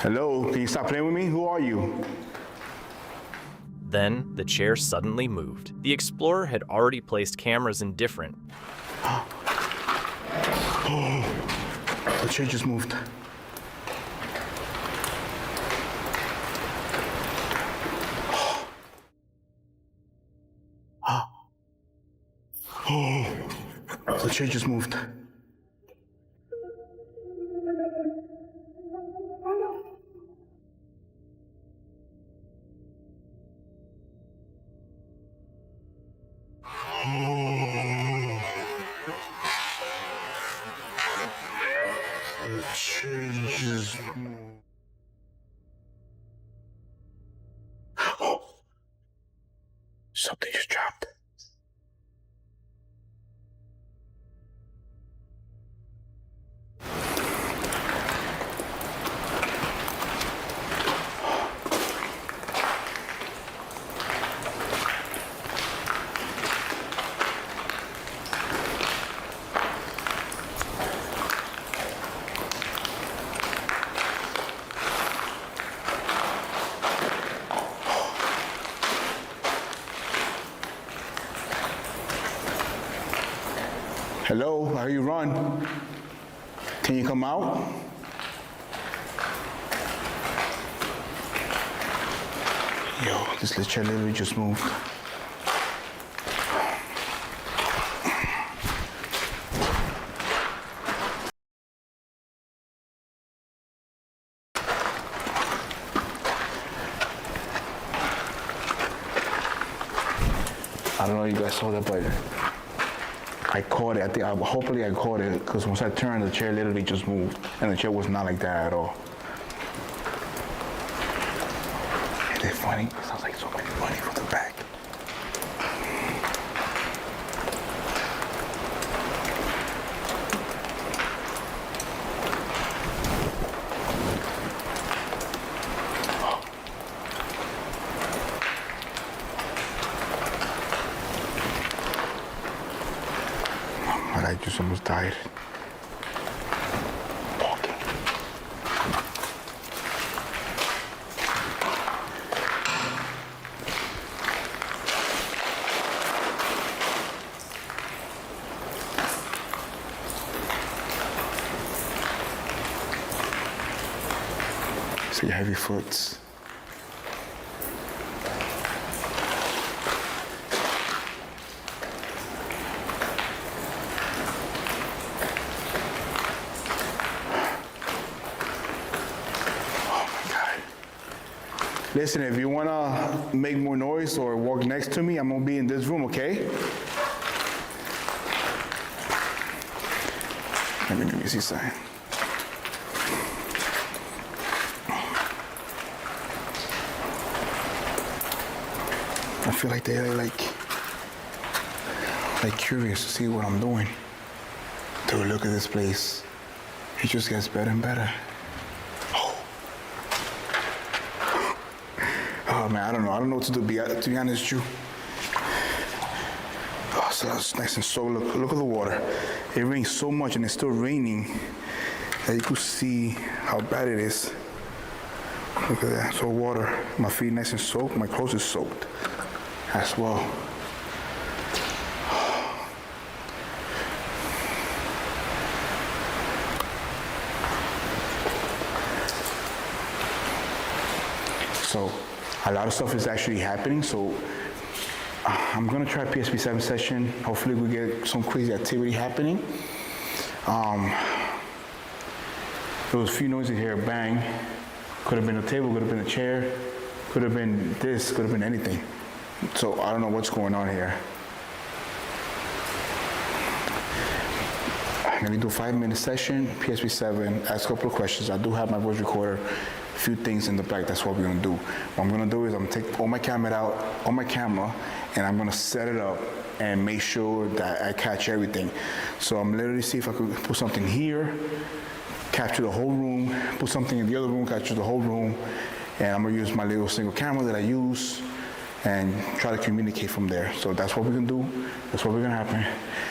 Hello, can you stop playing with me? Who are you? Then the chair suddenly moved. The explorer had already placed cameras in different. Oh, the chair just moved. Oh, the chair just moved. The chair just moved. Oh, something just dropped. Hello, how you run? Can you come out? Yo, this little chair literally just moved. I don't know if you guys saw that, but I caught it. Hopefully I caught it, because once I turned, the chair literally just moved, and the chair was not like that at all. Isn't it funny? It sounds like so much money from the back. I just almost died. See heavy foots. Listen, if you wanna make more noise or walk next to me, I'm gonna be in this room, okay? Let me see something. I feel like they're like curious to see what I'm doing. Dude, look at this place. It just gets better and better. Oh man, I don't know what to do. To be honest with you. Oh, so that's nice and slow. Look at the water. It rains so much and it's still raining that you could see how bad it is. Look at that. So water. My feet nice and soaked. My clothes is soaked as well. So a lot of stuff is actually happening. So I'm gonna try PSP7 session. Hopefully we get some crazy activity happening. There was a few noises here, bang. Could have been a table, could have been a chair, could have been this, could have been anything. So I don't know what's going on here. I'm gonna do a 5-minute session, PSP7, ask a couple of questions. I do have my voice recorder, a few things in the back, that's what we're gonna do. What I'm gonna do is I'm gonna take all my camera out, on my camera, and I'm gonna set it up and make sure that I catch everything. So I'm literally see if I could put something here, capture the whole room, put something in the other room, capture the whole room, and I'm gonna use my little single camera that I use and try to communicate from there. So that's what we're gonna do. That's what we're gonna happen.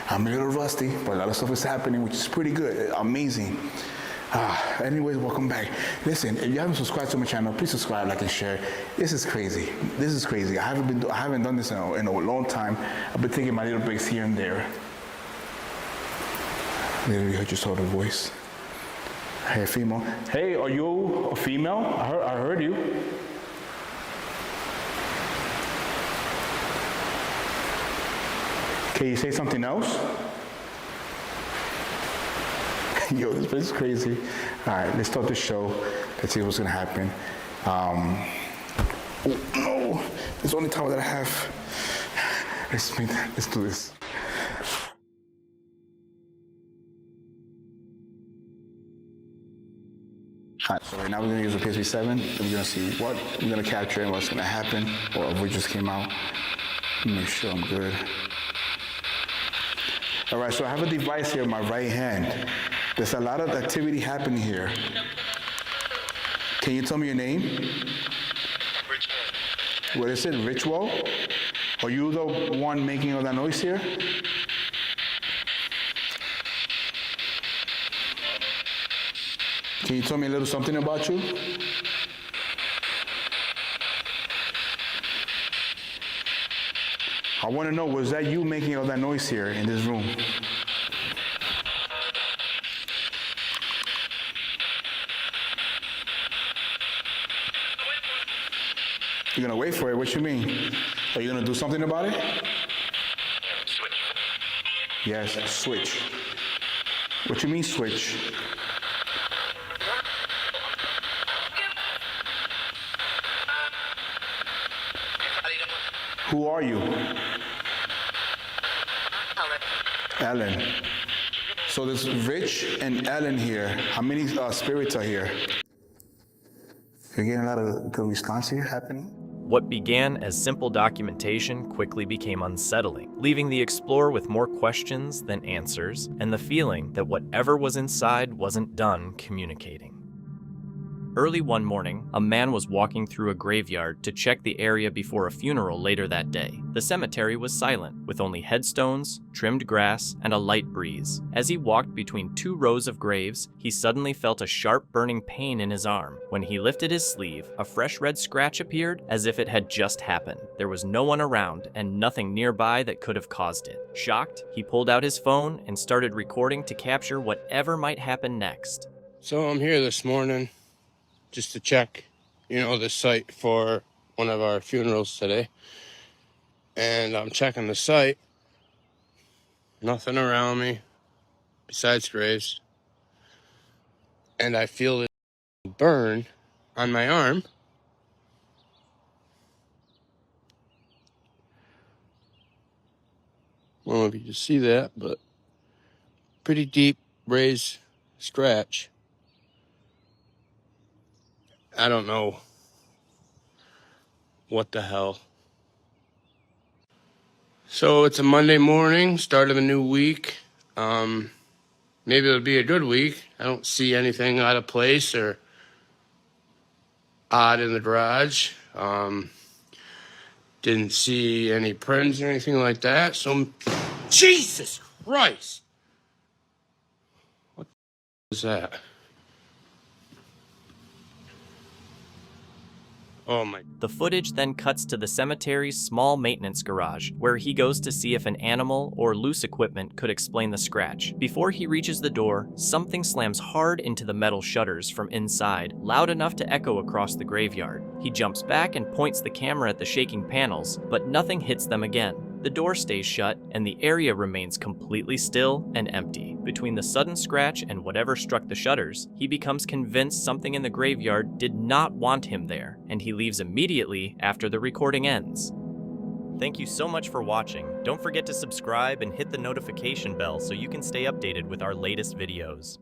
I'm a little rusty, but a lot of stuff is happening, which is pretty good, amazing. Anyways, welcome back. Listen, if you haven't subscribed to my channel, please subscribe, like, and share. This is crazy. This is crazy. I haven't done this in a long time. I've been taking my little breaks here and there. Literally, I just heard a voice. Hey, female. Hey, are you a female? I heard you. Can you say something else? Yo, this place is crazy. All right, let's start the show. Let's see what's gonna happen. Oh no, it's the only towel that I have. Let's do this. All right, so right now we're gonna use a PSP7. We're gonna see what we're gonna capture and what's gonna happen, or if we just came out. Make sure I'm good. All right, so I have a device here in my right hand. There's a lot of activity happening here. Can you tell me your name? Ritual. What is it, Ritual? Are you the one making all that noise here? Can you tell me a little something about you? I want to know, was that you making all that noise here in this room? You're gonna wait for it? What you mean? Are you gonna do something about it? Switch. Yes, switch. What you mean switch? Who are you? Ellen. So there's Rich and Ellen here. How many spirits are here? You're getting a lot of good response here happening? What began as simple documentation quickly became unsettling, leaving the explorer with more questions than answers, and the feeling that whatever was inside wasn't done communicating. Early one morning, a man was walking through a graveyard to check the area before a funeral later that day. The cemetery was silent, with only headstones, trimmed grass, and a light breeze. As he walked between 2 rows of graves, he suddenly felt a sharp burning pain in his arm. When he lifted his sleeve, a fresh red scratch appeared as if it had just happened. There was no one around and nothing nearby that could have caused it. Shocked, he pulled out his phone and started recording to capture whatever might happen next. So I'm here this morning. just to check, you know, the site for one of our funerals today. And I'm checking the site. Nothing around me besides graves. And I feel this burn on my arm. I don't know if you can see that, but pretty deep raised scratch. I don't know what the hell. So it's a Monday morning, start of a new week. Maybe it'll be a good week. I don't see anything out of place or odd in the garage. Didn't see any prints or anything like that. So, Jesus Christ! What was that? Oh my. The footage then cuts to the cemetery's small maintenance garage, where he goes to see if an animal or loose equipment could explain the scratch. Before he reaches the door, something slams hard into the metal shutters from inside, loud enough to echo across the graveyard. He jumps back and points the camera at the shaking panels, but nothing hits them again. The door stays shut, and the area remains completely still and empty. Between the sudden scratch and whatever struck the shutters, he becomes convinced something in the graveyard did not want him there, and he leaves immediately after the recording ends. Thank you so much for watching. Don't forget to subscribe and hit the notification bell so you can stay updated with our latest videos.